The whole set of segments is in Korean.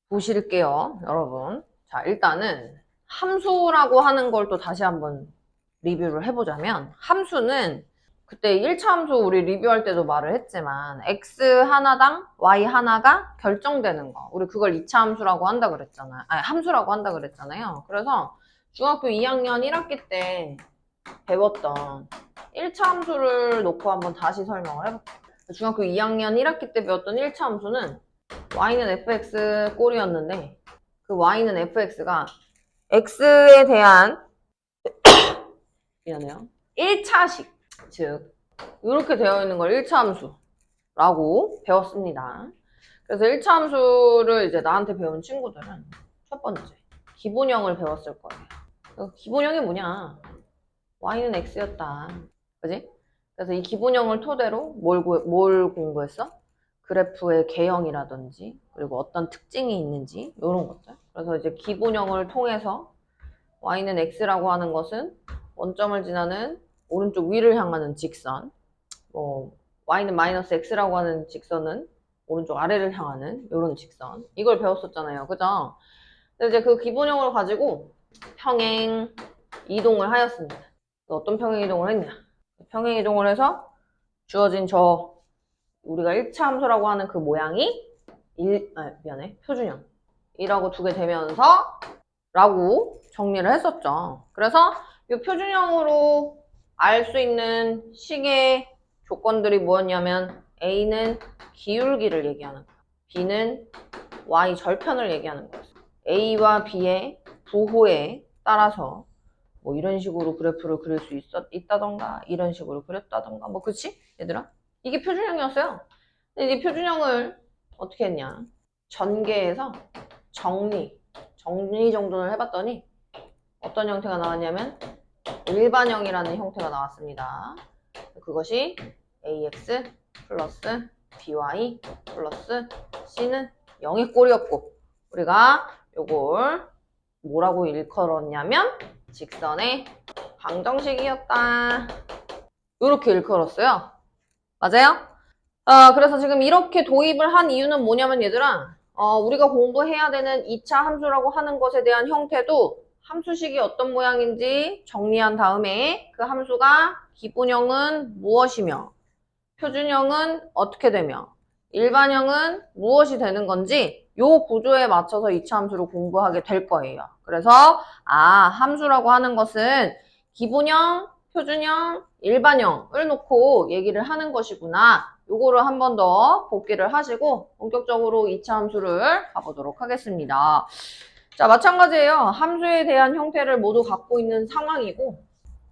보실게요, 여러분. 자, 일단은 함수라고 하는 걸 또 다시 한번 리뷰를 해보자면, 함수는 그때 1차 함수 우리 리뷰할 때도 말을 했지만 x 하나당 y 하나가 결정되는 거, 우리 그걸 2차 함수라고 한다 그랬잖아요. 아니, 함수라고 한다 그랬잖아요. 그래서 중학교 2학년 1학기 때 배웠던 1차 함수를 놓고 한번 다시 설명을 해볼게요. 중학교 2학년 1학기 때 배웠던 1차 함수는 y는 fx 꼴이었는데, 그 y는 fx가 x에 대한 미안해요. 1차식, 즉 이렇게 되어 있는 걸 1차 함수라고 배웠습니다. 그래서 1차 함수를 이제 나한테 배운 친구들은 첫 번째, 기본형을 배웠을 거예요. 기본형이 뭐냐? y는 x였다. 그지? 그래서 이 기본형을 토대로 뭘 공부했어? 그래프의 개형이라든지, 그리고 어떤 특징이 있는지, 이런 것들. 그래서 이제 기본형을 통해서 y는 x라고 하는 것은 원점을 지나는 오른쪽 위를 향하는 직선, y는 마이너스 x라고 하는 직선은 오른쪽 아래를 향하는 이런 직선. 이걸 배웠었잖아요. 그죠? 근데 이제 그 기본형을 가지고 평행 이동을 하였습니다. 어떤 평행 이동을 했냐? 평행 이동을 해서 주어진 우리가 1차 함수라고 하는 그 모양이 표준형이라고 두게 되면서 라고 정리를 했었죠. 그래서 이 표준형으로 알 수 있는 식의 조건들이 뭐였냐면, A는 기울기를 얘기하는 거야. B는 Y 절편을 얘기하는 거였어. A와 B의 부호에 따라서 뭐 이런 식으로 그래프를 그릴 수 있다던가, 이런 식으로 그렸다던가, 뭐 그치? 얘들아? 이게 표준형이었어요. 근데 이 표준형을 어떻게 했냐? 전개해서 정리 정돈을 해봤더니 어떤 형태가 나왔냐면 일반형이라는 형태가 나왔습니다. 그것이 ax 플러스 by 플러스 c는 0의 꼴이었고, 우리가 요걸 뭐라고 일컬었냐면 직선의 방정식이었다. 이렇게 일컬었어요. 맞아요? 그래서 지금 이렇게 도입을 한 이유는 뭐냐면 얘들아, 우리가 공부해야 되는 2차 함수라고 하는 것에 대한 형태도 함수식이 어떤 모양인지 정리한 다음에 그 함수가 기본형은 무엇이며, 표준형은 어떻게 되며, 일반형은 무엇이 되는 건지 요 구조에 맞춰서 2차 함수를 공부하게 될 거예요. 그래서 함수라고 하는 것은 기본형, 표준형, 일반형을 놓고 얘기를 하는 것이구나. 요거를 한 번 더 복기를 하시고 본격적으로 2차 함수를 가보도록 하겠습니다. 자, 마찬가지예요. 함수에 대한 형태를 모두 갖고 있는 상황이고,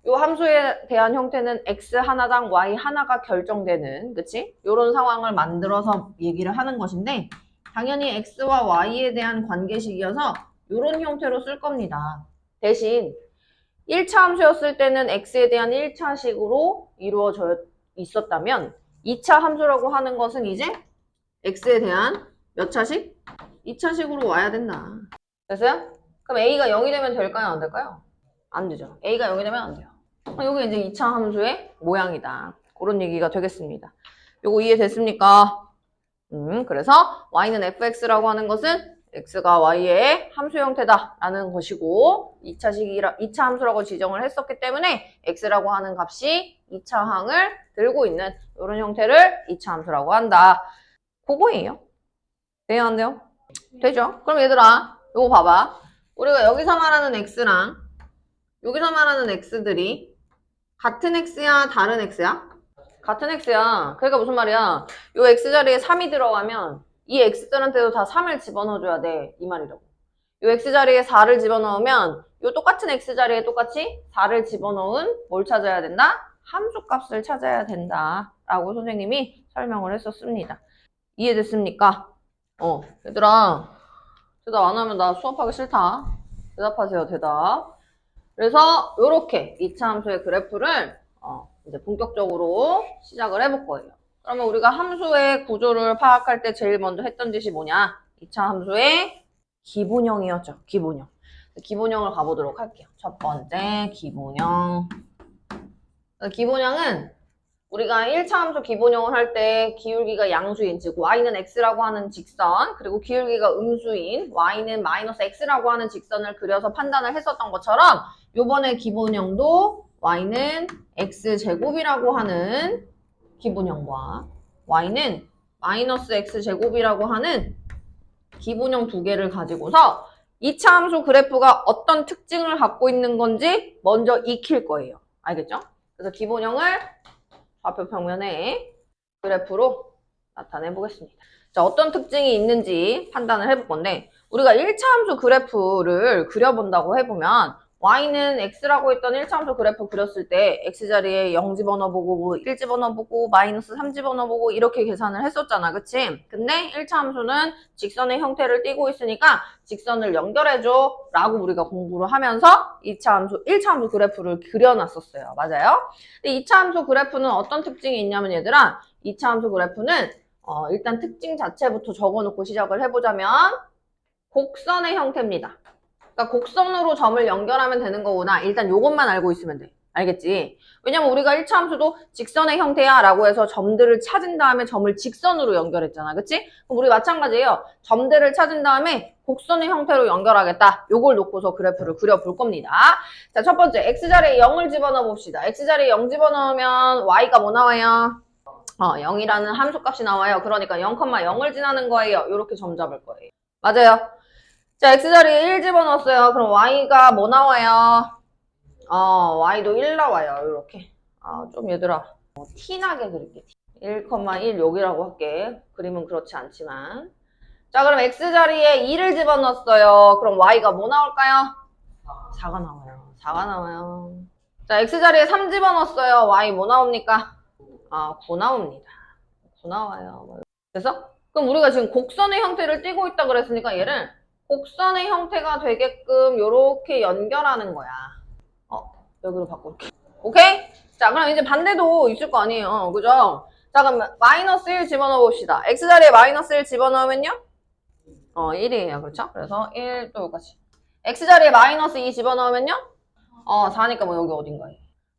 이 함수에 대한 형태는 x 하나당 y 하나가 결정되는, 그치? 이런 상황을 만들어서 얘기를 하는 것인데, 당연히 x와 y에 대한 관계식이어서 이런 형태로 쓸 겁니다. 대신 1차 함수였을 때는 x에 대한 1차식으로 이루어져 있었다면 2차 함수라고 하는 것은 이제 x에 대한 몇 차식? 2차식으로 와야 된다. 됐어요? 그럼 a가 0이 되면 될까요? 안 될까요? 안 되죠. a가 0이 되면 안 돼요. 이게 이제 2차 함수의 모양이다. 그런 얘기가 되겠습니다. 요거 이해됐습니까? 그래서 y는 fx라고 하는 것은 x가 y의 함수 형태다라는 것이고, 2차 함수라고 지정을 했었기 때문에 x라고 하는 값이 2차 항을 들고 있는 이런 형태를 2차 함수라고 한다. 그거예요. 돼요, 안 돼요? 되죠? 그럼 얘들아, 요거 봐봐. 우리가 여기서 말하는 x랑 여기서 말하는 x들이 같은 x야, 다른 x야? 같은 x야. 그러니까 무슨 말이야? 요 x자리에 3이 들어가면 이 x들한테도 다 3을 집어넣어줘야 돼. 이 말이라고. 요 x자리에 4를 집어넣으면 요 똑같은 x자리에 똑같이 4를 집어넣은 뭘 찾아야 된다? 함수값을 찾아야 된다. 라고 선생님이 설명을 했었습니다. 이해됐습니까? 얘들아. 대답 안 하면 나 수업하기 싫다. 대답하세요, 대답. 그래서 이렇게 2차 함수의 그래프를 이제 본격적으로 시작을 해볼 거예요. 그러면 우리가 함수의 구조를 파악할 때 제일 먼저 했던 짓이 뭐냐? 2차 함수의 기본형이었죠. 기본형. 기본형을 가보도록 할게요. 첫 번째 기본형. 기본형은 우리가 1차 함수 기본형을 할 때 기울기가 양수인, 즉 y는 x라고 하는 직선, 그리고 기울기가 음수인 y는 마이너스 x라고 하는 직선을 그려서 판단을 했었던 것처럼 요번에 기본형도 y는 x제곱이라고 하는 기본형과 y는 마이너스 x제곱이라고 하는 기본형 두 개를 가지고서 2차 함수 그래프가 어떤 특징을 갖고 있는 건지 먼저 익힐 거예요. 알겠죠? 그래서 기본형을 좌표 평면에 그래프로 나타내 보겠습니다. 자, 어떤 특징이 있는지 판단을 해볼 건데 우리가 1차 함수 그래프를 그려본다고 해보면 y는 x라고 했던 1차 함수 그래프 그렸을 때 x자리에 0 집어넣어보고 1 집어넣어보고 마이너스 3 집어넣어보고 이렇게 계산을 했었잖아. 그치? 근데 1차 함수는 직선의 형태를 띠고 있으니까 직선을 연결해줘 라고 우리가 공부를 하면서 1차 함수 그래프를 그려놨었어요. 맞아요? 근데 2차 함수 그래프는 어떤 특징이 있냐면 얘들아 2차 함수 그래프는 일단 특징 자체부터 적어놓고 시작을 해보자면 곡선의 형태입니다. 그러니까 곡선으로 점을 연결하면 되는 거구나. 일단 요것만 알고 있으면 돼. 알겠지? 왜냐면 우리가 1차 함수도 직선의 형태야 라고 해서 점들을 찾은 다음에 점을 직선으로 연결했잖아. 그치? 그럼 우리 마찬가지예요. 점들을 찾은 다음에 곡선의 형태로 연결하겠다. 요걸 놓고서 그래프를 그려볼 겁니다. 자, 첫 번째 x자리에 0을 집어넣어 봅시다. x자리에 0 집어넣으면 y가 뭐 나와요? 0이라는 함수값이 나와요. 그러니까 0,0을 지나는 거예요. 요렇게 점 잡을 거예요. 맞아요. 자, x자리에 1 집어넣었어요. 그럼 y가 뭐 나와요? y도 1 나와요. 이렇게. 좀 얘들아, 티나게 그릴게. 1,1 여기라고 할게. 그림은 그렇지 않지만. 자, 그럼 x자리에 2를 집어넣었어요. 그럼 y가 뭐 나올까요? 4가 나와요. 4가 나와요. 자, x자리에 3 집어넣었어요. y 뭐 나옵니까? 9 나옵니다. 9 나와요. 그래서? 그럼 우리가 지금 곡선의 형태를 띠고 있다 그랬으니까 얘를 곡선의 형태가 되게끔 이렇게 연결하는 거야. 여기로 바꿀게. 오케이? 자, 그럼 이제 반대도 있을 거 아니에요. 그죠? 자, 그럼 마이너스 1 집어넣어 봅시다. x자리에 마이너스 1 집어넣으면요? 1이에요. 그렇죠? 그래서 1 또 여기까지. x자리에 마이너스 2 집어넣으면요? 4니까 뭐 여기 어딘가에.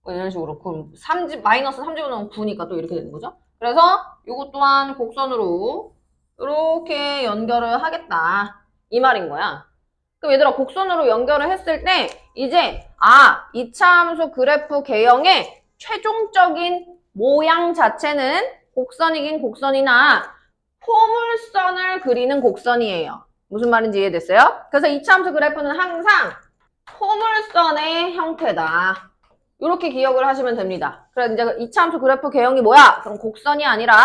이런 식으로. 그럼 마이너스 3 집어넣으면 9니까 또 이렇게 되는 거죠? 그래서 이것 또한 곡선으로 이렇게 연결을 하겠다. 이 말인 거야. 그럼 얘들아 곡선으로 연결을 했을 때 이제 2차 함수 그래프 개형의 최종적인 모양 자체는 곡선이긴 곡선이나 포물선을 그리는 곡선이에요. 무슨 말인지 이해됐어요? 그래서 2차 함수 그래프는 항상 포물선의 형태다. 이렇게 기억을 하시면 됩니다. 그래서 이제 2차 함수 그래프 개형이 뭐야? 그럼 곡선이 아니라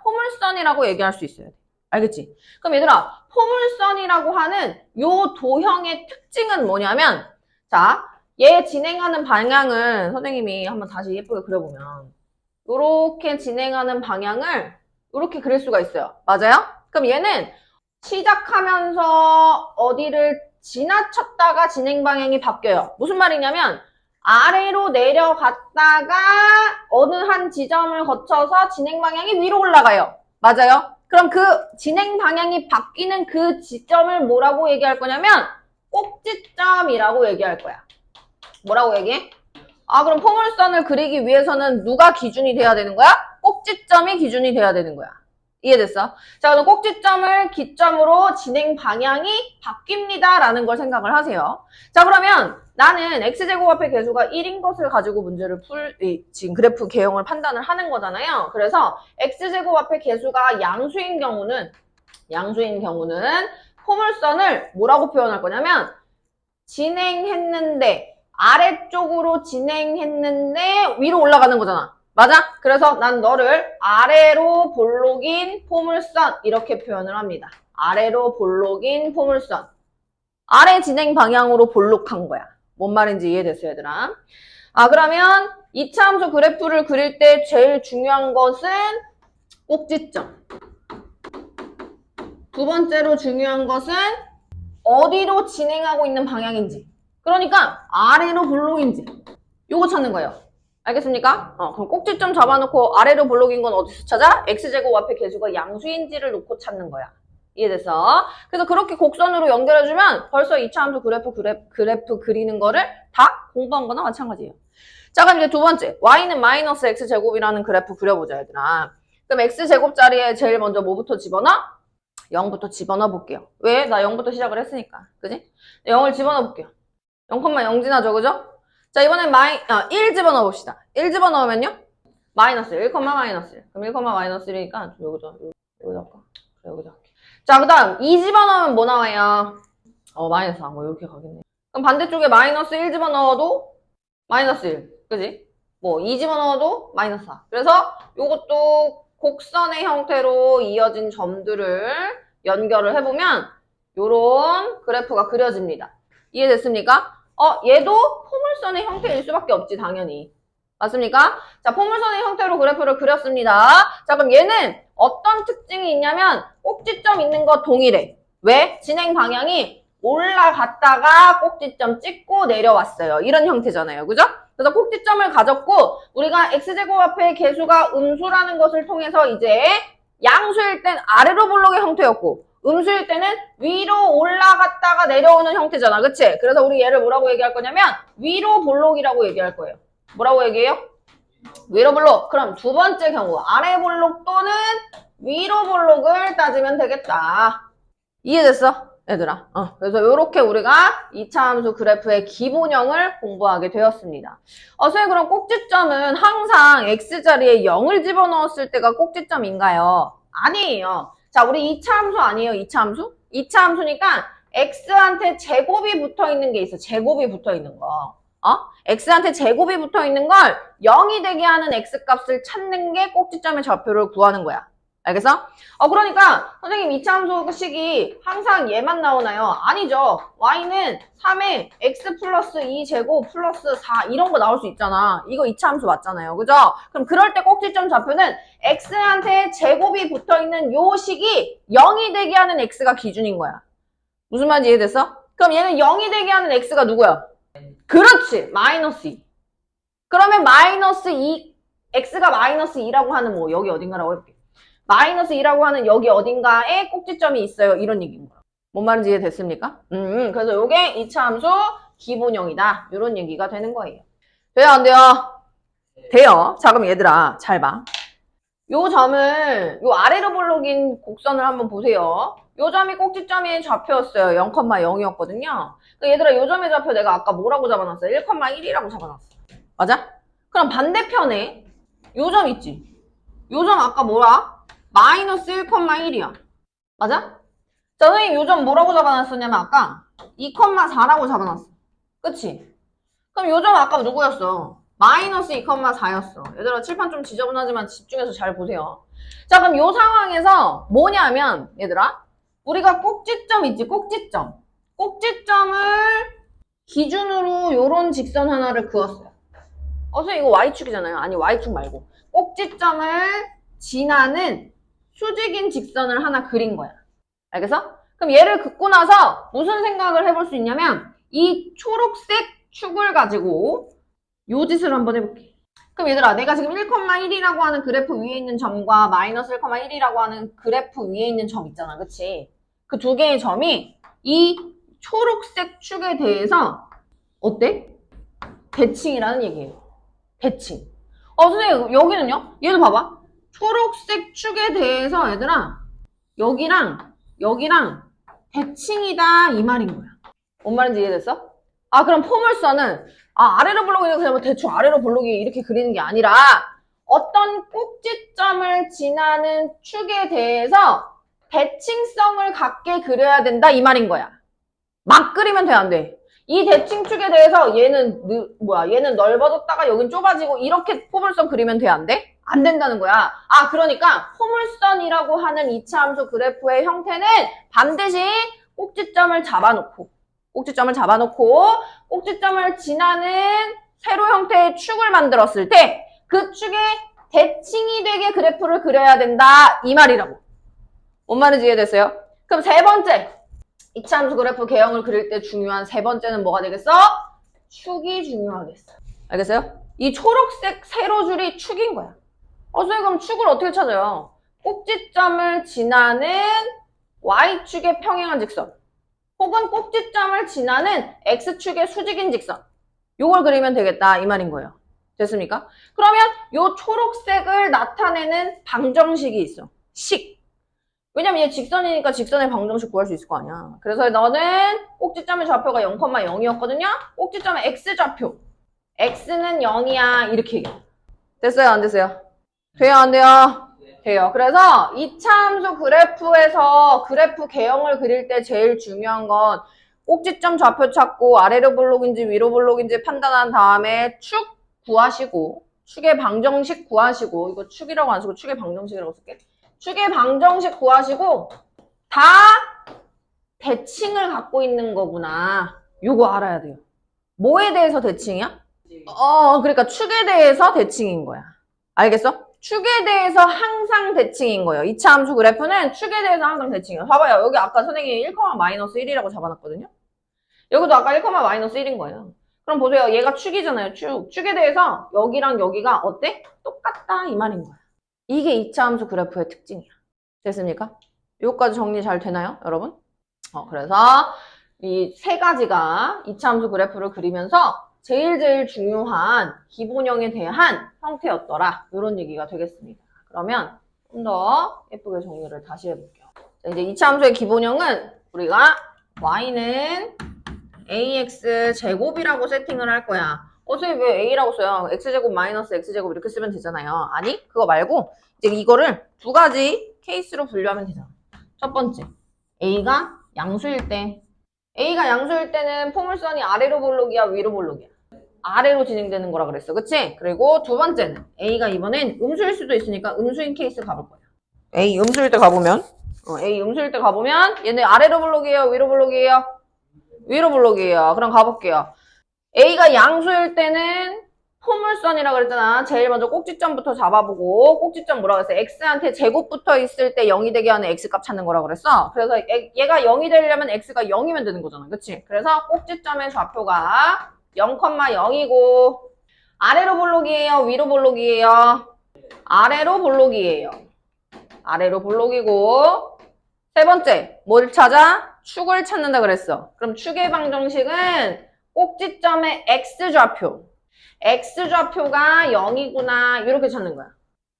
포물선이라고 얘기할 수 있어요. 알겠지? 그럼 얘들아, 포물선이라고 하는 요 도형의 특징은 뭐냐면, 자, 얘 진행하는 방향을 선생님이 한번 다시 예쁘게 그려보면, 요렇게 진행하는 방향을 요렇게 그릴 수가 있어요. 맞아요? 그럼 얘는 시작하면서 어디를 지나쳤다가 진행 방향이 바뀌어요. 무슨 말이냐면, 아래로 내려갔다가 어느 한 지점을 거쳐서 진행 방향이 위로 올라가요. 맞아요? 그럼 그 진행 방향이 바뀌는 그 지점을 뭐라고 얘기할 거냐면 꼭지점이라고 얘기할 거야. 뭐라고 얘기해? 그럼 포물선을 그리기 위해서는 누가 기준이 돼야 되는 거야? 꼭지점이 기준이 돼야 되는 거야. 이해됐어? 자, 그럼 꼭지점을 기점으로 진행 방향이 바뀝니다. 라는 걸 생각을 하세요. 자, 그러면 나는 x제곱 앞에 계수가 1인 것을 가지고 문제를 지금 그래프 개형을 판단을 하는 거잖아요. 그래서 x제곱 앞에 계수가 양수인 경우는 포물선을 뭐라고 표현할 거냐면 진행했는데 아래쪽으로 진행했는데 위로 올라가는 거잖아. 맞아? 그래서 난 너를 아래로 볼록인 포물선 이렇게 표현을 합니다. 아래로 볼록인 포물선. 아래 진행 방향으로 볼록한 거야. 뭔 말인지 이해됐어요, 얘들아? 그러면 2차 함수 그래프를 그릴 때 제일 중요한 것은 꼭지점. 두 번째로 중요한 것은 어디로 진행하고 있는 방향인지. 그러니까 아래로 볼록인지. 요거 찾는 거예요. 알겠습니까? 그럼 꼭지점 잡아놓고 아래로 볼록인 건 어디서 찾아? x제곱 앞에 계수가 양수인지를 놓고 찾는 거야. 이해됐어? 그래서 그렇게 곡선으로 연결해주면 벌써 2차 함수 그래프 그리는 거를 다 공부한 거나 마찬가지예요. 자, 그럼 이제 두 번째. y는 마이너스 x제곱이라는 그래프 그려보자, 얘들아. 그럼 x제곱 자리에 제일 먼저 뭐부터 집어넣어? 0부터 집어넣어 볼게요. 왜? 나 0부터 시작을 했으니까. 그지? 0을 집어넣어 볼게요. 0,0 지나죠, 그죠? 자, 이번엔 1 집어넣어 봅시다. 1 집어넣으면요? 마이너스 1, 마이너스 1. 그럼 1, 마이너스 1이니까 여기죠. 여기다 할까? 그래, 여기다 할게. 자, 그 다음 2 집어넣으면 뭐 나와요? 마이너스 4. 뭐 이렇게 가겠네. 그럼 반대쪽에 마이너스 1 집어넣어도 마이너스 1. 그지? 뭐 2 집어넣어도 마이너스 4. 그래서 요것도 곡선의 형태로 이어진 점들을 연결을 해보면 요런 그래프가 그려집니다. 이해됐습니까? 얘도 포물선의 형태일 수밖에 없지, 당연히. 맞습니까? 자, 포물선의 형태로 그래프를 그렸습니다. 자, 그럼 얘는 어떤 특징이 있냐면 꼭지점 있는 거 동일해. 왜? 진행 방향이 올라갔다가 꼭지점 찍고 내려왔어요. 이런 형태잖아요. 그죠? 그래서 꼭지점을 가졌고 우리가 x제곱 앞에 개수가 음수라는 것을 통해서 이제 양수일 땐 아래로 볼록의 형태였고 음수일 때는 위로 올라갔다가 내려오는 형태잖아. 그치? 그래서 우리 얘를 뭐라고 얘기할 거냐면 위로 볼록이라고 얘기할 거예요. 뭐라고 얘기해요? 위로 볼록. 그럼 두 번째 경우 아래 볼록 또는 위로 볼록을 따지면 되겠다. 이해됐어? 얘들아. 그래서 이렇게 우리가 2차 함수 그래프의 기본형을 공부하게 되었습니다. 선생님, 그럼 꼭지점은 항상 x자리에 0을 집어넣었을 때가 꼭지점인가요? 아니에요. 자, 우리 2차 함수 아니에요? 2차 함수? 2차 함수니까 x한테 제곱이 붙어있는 게 있어. 제곱이 붙어있는 거. x한테 제곱이 붙어있는 걸 0이 되게 하는 x값을 찾는 게 꼭지점의 좌표를 구하는 거야. 알겠어? 그러니까 선생님 2차 함수식이 항상 얘만 나오나요? 아니죠. y는 3에 x 플러스 2제곱 플러스 4 이런 거 나올 수 있잖아. 이거 2차 함수 맞잖아요. 그죠? 그럼 그럴 때 꼭지점 좌표는 x한테 제곱이 붙어있는 요 식이 0이 되게 하는 x가 기준인 거야. 무슨 말인지 이해됐어? 그럼 얘는 0이 되게 하는 x가 누구야? 그렇지. 마이너스 2. 그러면 마이너스 2, x가 마이너스 2라고 하는 뭐 여기 어딘가라고 해볼게. 마이너스 2라고 하는 여기 어딘가에 꼭지점이 있어요. 이런 얘기인 거야. 뭔 말인지 이해됐습니까? 그래서 요게 2차 함수 기본형이다. 이런 얘기가 되는 거예요. 돼요, 안 돼요? 돼요. 자, 그럼 얘들아, 잘 봐. 요 점을, 요 아래로 볼록인 곡선을 한번 보세요. 요 점이 꼭지점의 좌표였어요. 0,0이었거든요. 그러니까 얘들아, 요 점의 좌표 내가 아까 뭐라고 잡아놨어요? 1,1이라고 잡아놨어. 맞아? 그럼 반대편에 요 점 있지? 요 점 아까 뭐라? 마이너스 1,1이야. 맞아? 자, 선생님 요 점 뭐라고 잡아놨었냐면 아까 2,4라고 잡아놨어. 그치? 그럼 요 점 아까 누구였어? 마이너스 2,4였어. 얘들아 칠판 좀 지저분하지만 집중해서 잘 보세요. 자, 그럼 요 상황에서 뭐냐면 얘들아 우리가 꼭지점 있지? 꼭지점. 꼭지점을 기준으로 요런 직선 하나를 그었어요. 선생님 이거 Y축이잖아요. 아니 Y축 말고 꼭지점을 지나는 수직인 직선을 하나 그린 거야. 알겠어? 그럼 얘를 긋고 나서 무슨 생각을 해볼 수 있냐면 이 초록색 축을 가지고 요 짓을 한번 해볼게. 그럼 얘들아 내가 지금 1,1이라고 하는 그래프 위에 있는 점과 마이너스 1,1이라고 하는 그래프 위에 있는 점 있잖아. 그치? 그 두 개의 점이 이 초록색 축에 대해서 어때? 대칭이라는 얘기예요. 대칭. 선생님 여기는요? 얘도 봐봐. 초록색 축에 대해서 얘들아 여기랑 대칭이다 이 말인 거야. 뭔 말인지 이해됐어? 그럼 포물선은 아래로 볼록이 그냥 뭐 대충 아래로 볼록이 이렇게 그리는 게 아니라 어떤 꼭지점을 지나는 축에 대해서 대칭성을 갖게 그려야 된다 이 말인 거야. 막 그리면 돼 안 돼? 이 대칭축에 대해서 얘는 넓어졌다가 여긴 좁아지고 이렇게 포물선 그리면 돼 안 돼? 안 된다는 거야. 그러니까 포물선이라고 하는 2차 함수 그래프의 형태는 반드시 꼭지점을 잡아놓고 꼭지점을 지나는 세로 형태의 축을 만들었을 때 그 축에 대칭이 되게 그래프를 그려야 된다 이 말이라고. 뭔 말인지 이해됐어요? 그럼 세 번째 2차 함수 그래프 개형을 그릴 때 중요한 세 번째는 뭐가 되겠어? 축이 중요하겠어. 알겠어요? 이 초록색 세로줄이 축인 거야. 선생님 그럼 축을 어떻게 찾아요? 꼭지점을 지나는 y축의 평행한 직선 혹은 꼭지점을 지나는 x축의 수직인 직선 요걸 그리면 되겠다 이 말인 거예요. 됐습니까? 그러면 요 초록색을 나타내는 방정식이 있어. 식. 왜냐면 얘 직선이니까 직선의 방정식 구할 수 있을 거 아니야. 그래서 너는 꼭지점의 좌표가 0,0이었거든요. 꼭지점의 x좌표. x는 0이야. 이렇게 얘기해. 됐어요? 안 됐어요? 돼요? 안 돼요? 돼요. 그래서 2차 함수 그래프에서 그래프 개형을 그릴 때 제일 중요한 건 꼭지점 좌표 찾고 아래로 볼록인지 위로 볼록인지 판단한 다음에 축 구하시고 축의 방정식 구하시고 이거 축이라고 안 쓰고 축의 방정식이라고 쓸게. 축의 방정식 구하시고 다 대칭을 갖고 있는 거구나. 요거 알아야 돼요. 뭐에 대해서 대칭이야? 그러니까 축에 대해서 대칭인 거야. 알겠어? 축에 대해서 항상 대칭인 거예요. 2차 함수 그래프는 축에 대해서 항상 대칭이에요. 봐봐요. 여기 아까 선생님이 1, -1이라고 잡아놨거든요. 여기도 아까 1, -1인 거예요. 그럼 보세요. 얘가 축이잖아요. 축. 축에 대해서 여기랑 여기가 어때? 똑같다 이 말인 거야. 이게 2차 함수 그래프의 특징이야. 됐습니까? 여기까지 정리 잘 되나요, 여러분? 그래서 이 세 가지가 2차 함수 그래프를 그리면서 제일 중요한 기본형에 대한 형태였더라. 이런 얘기가 되겠습니다. 그러면 좀 더 예쁘게 정리를 다시 해볼게요. 자, 이제 2차 함수의 기본형은 우리가 y는 ax 제곱이라고 세팅을 할 거야. 선생님 왜 a라고 써요? x제곱 마이너스 x제곱 이렇게 쓰면 되잖아요. 아니, 그거 말고 이제 이거를 두 가지 케이스로 분류하면 되잖아. 첫 번째, a가 양수일 때는 포물선이 아래로 볼록이야, 위로 볼록이야? 아래로 진행되는 거라 그랬어. 그치? 그리고 두 번째는 A가 이번엔 음수일 수도 있으니까 음수인 케이스 가볼 거야. A 음수일 때 가보면 얘네 아래로 볼록이에요? 위로 볼록이에요? 위로 볼록이에요. 그럼 가볼게요. A가 양수일 때는 포물선이라 그랬잖아. 제일 먼저 꼭지점부터 잡아보고 꼭지점 뭐라 그랬어? X한테 제곱 붙어 있을 때 0이 되게 하는 X값 찾는 거라 그랬어. 그래서 얘가 0이 되려면 X가 0이면 되는 거잖아. 그치? 그래서 꼭지점의 좌표가 0,0이고 아래로 볼록이에요? 위로 볼록이에요? 아래로 볼록이에요. 아래로 볼록이고 세 번째, 뭘 찾아? 축을 찾는다 그랬어. 그럼 축의 방정식은 꼭지점의 X좌표가 0이구나 이렇게 찾는 거야.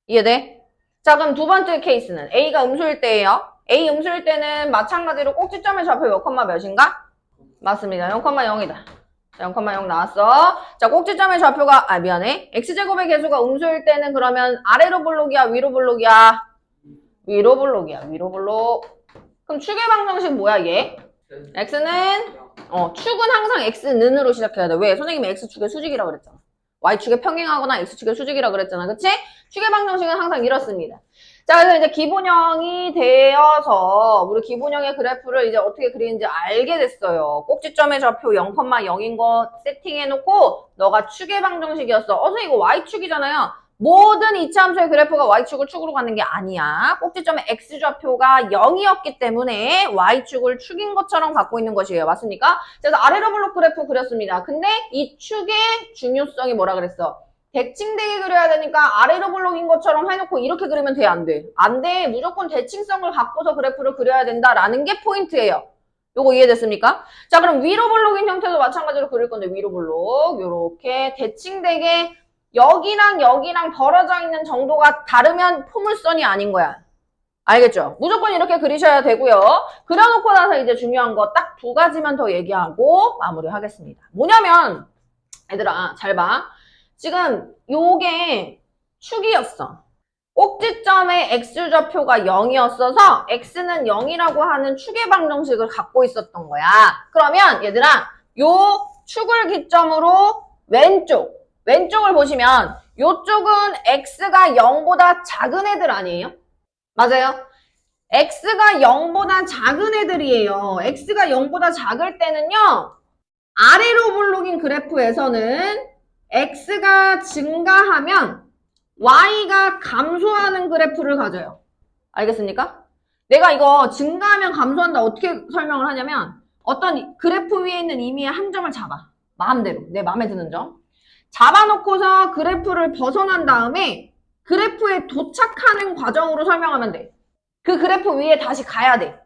이해돼? 자, 그럼 두 번째 케이스는 A가 음수일 때예요. A 음수일 때는 마찬가지로 꼭지점의 좌표 몇인가? 맞습니다. 0,0이다. 0,0 나왔어. 자, 꼭지점의 좌표가, X제곱의 개수가 음수일 때는 그러면 아래로 볼록이야, 위로 볼록이야? 위로 볼록이야, 위로 볼록. 그럼 축의 방정식 뭐야, 얘? X는, 축은 항상 X는으로 시작해야 돼. 왜? 선생님이 X축의 수직이라고 그랬잖아. Y축의 평행하거나 X축의 수직이라고 그랬잖아. 그치? 축의 방정식은 항상 이렇습니다. 자, 그래서 이제 기본형이 되어서 우리 기본형의 그래프를 이제 어떻게 그리는지 알게 됐어요. 꼭지점의 좌표 0,0인 거 세팅해놓고 너가 축의 방정식이었어. 선생님 이거 Y축이잖아요. 모든 2차 함수의 그래프가 Y축을 축으로 가는 게 아니야. 꼭지점의 X좌표가 0이었기 때문에 Y축을 축인 것처럼 갖고 있는 것이에요. 맞습니까? 그래서 아래로 볼록 그래프 그렸습니다. 근데 이 축의 중요성이 뭐라 그랬어? 대칭되게 그려야 되니까 아래로 볼록인 것처럼 해놓고 이렇게 그리면 돼? 안 돼? 안 돼. 무조건 대칭성을 갖고서 그래프를 그려야 된다라는 게 포인트예요. 요거 이해됐습니까? 자, 그럼 위로 볼록인 형태도 마찬가지로 그릴 건데 위로 볼록 요렇게 대칭되게 여기랑 벌어져 있는 정도가 다르면 포물선이 아닌 거야. 알겠죠? 무조건 이렇게 그리셔야 되고요. 그려놓고 나서 이제 중요한 거 딱 두 가지만 더 얘기하고 마무리하겠습니다. 뭐냐면 얘들아 잘 봐. 지금 요게 축이었어. 꼭지점의 X좌표가 0이었어서 X는 0이라고 하는 축의 방정식을 갖고 있었던 거야. 그러면 얘들아 요 축을 기점으로 왼쪽을 보시면 요쪽은 X가 0보다 작은 애들 아니에요? 맞아요? X가 0보다 작은 애들이에요. X가 0보다 작을 때는요. 아래로 볼록인 그래프에서는 X가 증가하면 Y가 감소하는 그래프를 가져요. 알겠습니까? 내가 이거 증가하면 감소한다 어떻게 설명을 하냐면 어떤 그래프 위에 있는 임의의 한 점을 잡아. 마음대로. 내 마음에 드는 점. 잡아놓고서 그래프를 벗어난 다음에 그래프에 도착하는 과정으로 설명하면 돼. 그 그래프 위에 다시 가야 돼.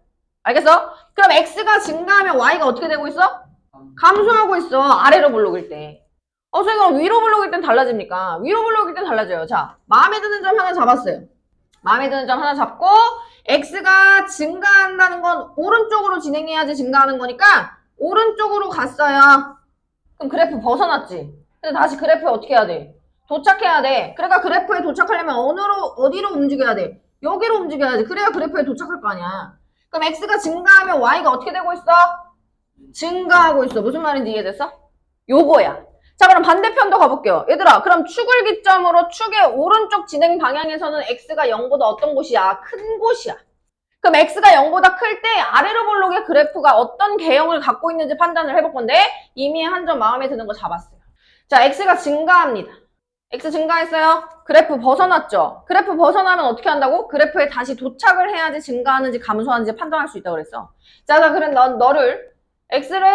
알겠어? 그럼 x가 증가하면 y가 어떻게 되고 있어? 감소하고 있어. 아래로 블록일 때. 선생님 그럼 위로 블록일 땐 달라집니까? 위로 블록일 땐 달라져요. 자, 마음에 드는 점 하나 잡았어요. 마음에 드는 점 하나 잡고 x가 증가한다는 건 오른쪽으로 진행해야지 증가하는 거니까 오른쪽으로 갔어요. 그럼 그래프 벗어났지? 근데 다시 그래프에 어떻게 해야 돼? 도착해야 돼. 그러니까 그래프에 도착하려면 어디로 움직여야 돼? 여기로 움직여야지. 그래야 그래프에 도착할 거 아니야. 그럼 x가 증가하면 y가 어떻게 되고 있어? 증가하고 있어. 무슨 말인지 이해됐어? 요거야. 자, 그럼 반대편도 가볼게요. 얘들아, 그럼 축을 기점으로 축의 오른쪽 진행 방향에서는 x가 0보다 어떤 곳이야? 큰 곳이야. 그럼 x가 0보다 클 때 아래로 볼록의 그래프가 어떤 개형을 갖고 있는지 판단을 해볼 건데 이미 한 점 마음에 드는 거 잡았어요. 자, x가 증가합니다. x 증가했어요? 그래프 벗어났죠? 그래프 벗어나면 어떻게 한다고? 그래프에 다시 도착을 해야지 증가하는지 감소하는지 판단할 수 있다고 그랬어. 자, 그래 너를 x를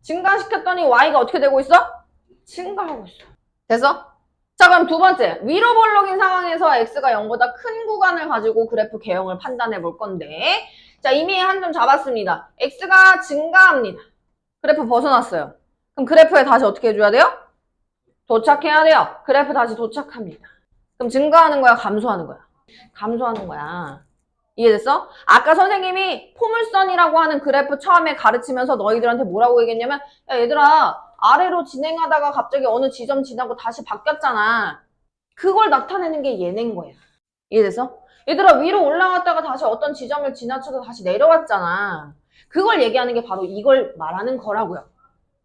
증가시켰더니 y가 어떻게 되고 있어? 증가하고 있어. 됐어? 자, 그럼 두 번째. 위로 볼록인 상황에서 x가 0보다 큰 구간을 가지고 그래프 개형을 판단해 볼 건데 자, 이미 한 점 잡았습니다. x가 증가합니다. 그래프 벗어났어요. 그럼 그래프에 다시 어떻게 해줘야 돼요? 도착해야 돼요. 그래프 다시 도착합니다. 그럼 증가하는 거야? 감소하는 거야? 감소하는 거야. 이해됐어? 아까 선생님이 포물선이라고 하는 그래프 처음에 가르치면서 너희들한테 뭐라고 얘기했냐면 야, 얘들아 아래로 진행하다가 갑자기 어느 지점 지나고 다시 바뀌었잖아. 그걸 나타내는 게 얘네인 거야. 이해됐어? 얘들아 위로 올라갔다가 다시 어떤 지점을 지나쳐서 다시 내려왔잖아. 그걸 얘기하는 게 바로 이걸 말하는 거라고요.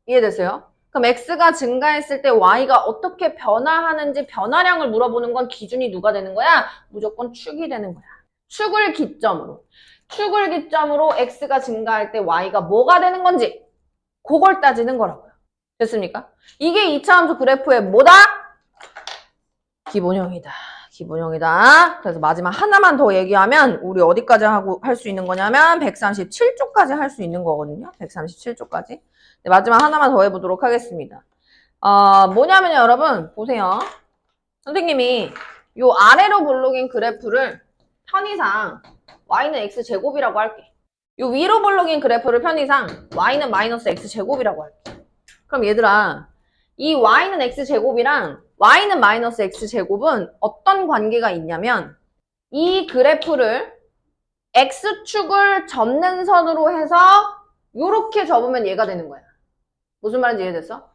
이해됐어요? 그럼 x가 증가했을 때 y가 어떻게 변화하는지 변화량을 물어보는 건 기준이 누가 되는 거야? 무조건 축이 되는 거야. 축을 기점으로 x가 증가할 때 y가 뭐가 되는 건지 그걸 따지는 거라고요. 됐습니까? 이게 2차 함수 그래프의 뭐다? 기본형이다. 기본형이다. 그래서 마지막 하나만 더 얘기하면 우리 어디까지 할 수 있는 거냐면 137쪽까지 할 수 있는 거거든요. 137쪽까지. 네, 마지막 하나만 더 해보도록 하겠습니다. 뭐냐면요, 여러분 보세요. 선생님이 요 아래로 볼록인 그래프를 편의상 y는 x제곱이라고 할게. 요 위로 볼록인 그래프를 편의상 y는 마이너스 x제곱이라고 할게. 그럼 얘들아 이 y는 x제곱이랑 y는 마이너스 x제곱은 어떤 관계가 있냐면 이 그래프를 x축을 접는 선으로 해서 요렇게 접으면 얘가 되는 거야. 무슨 말인지 이해됐어?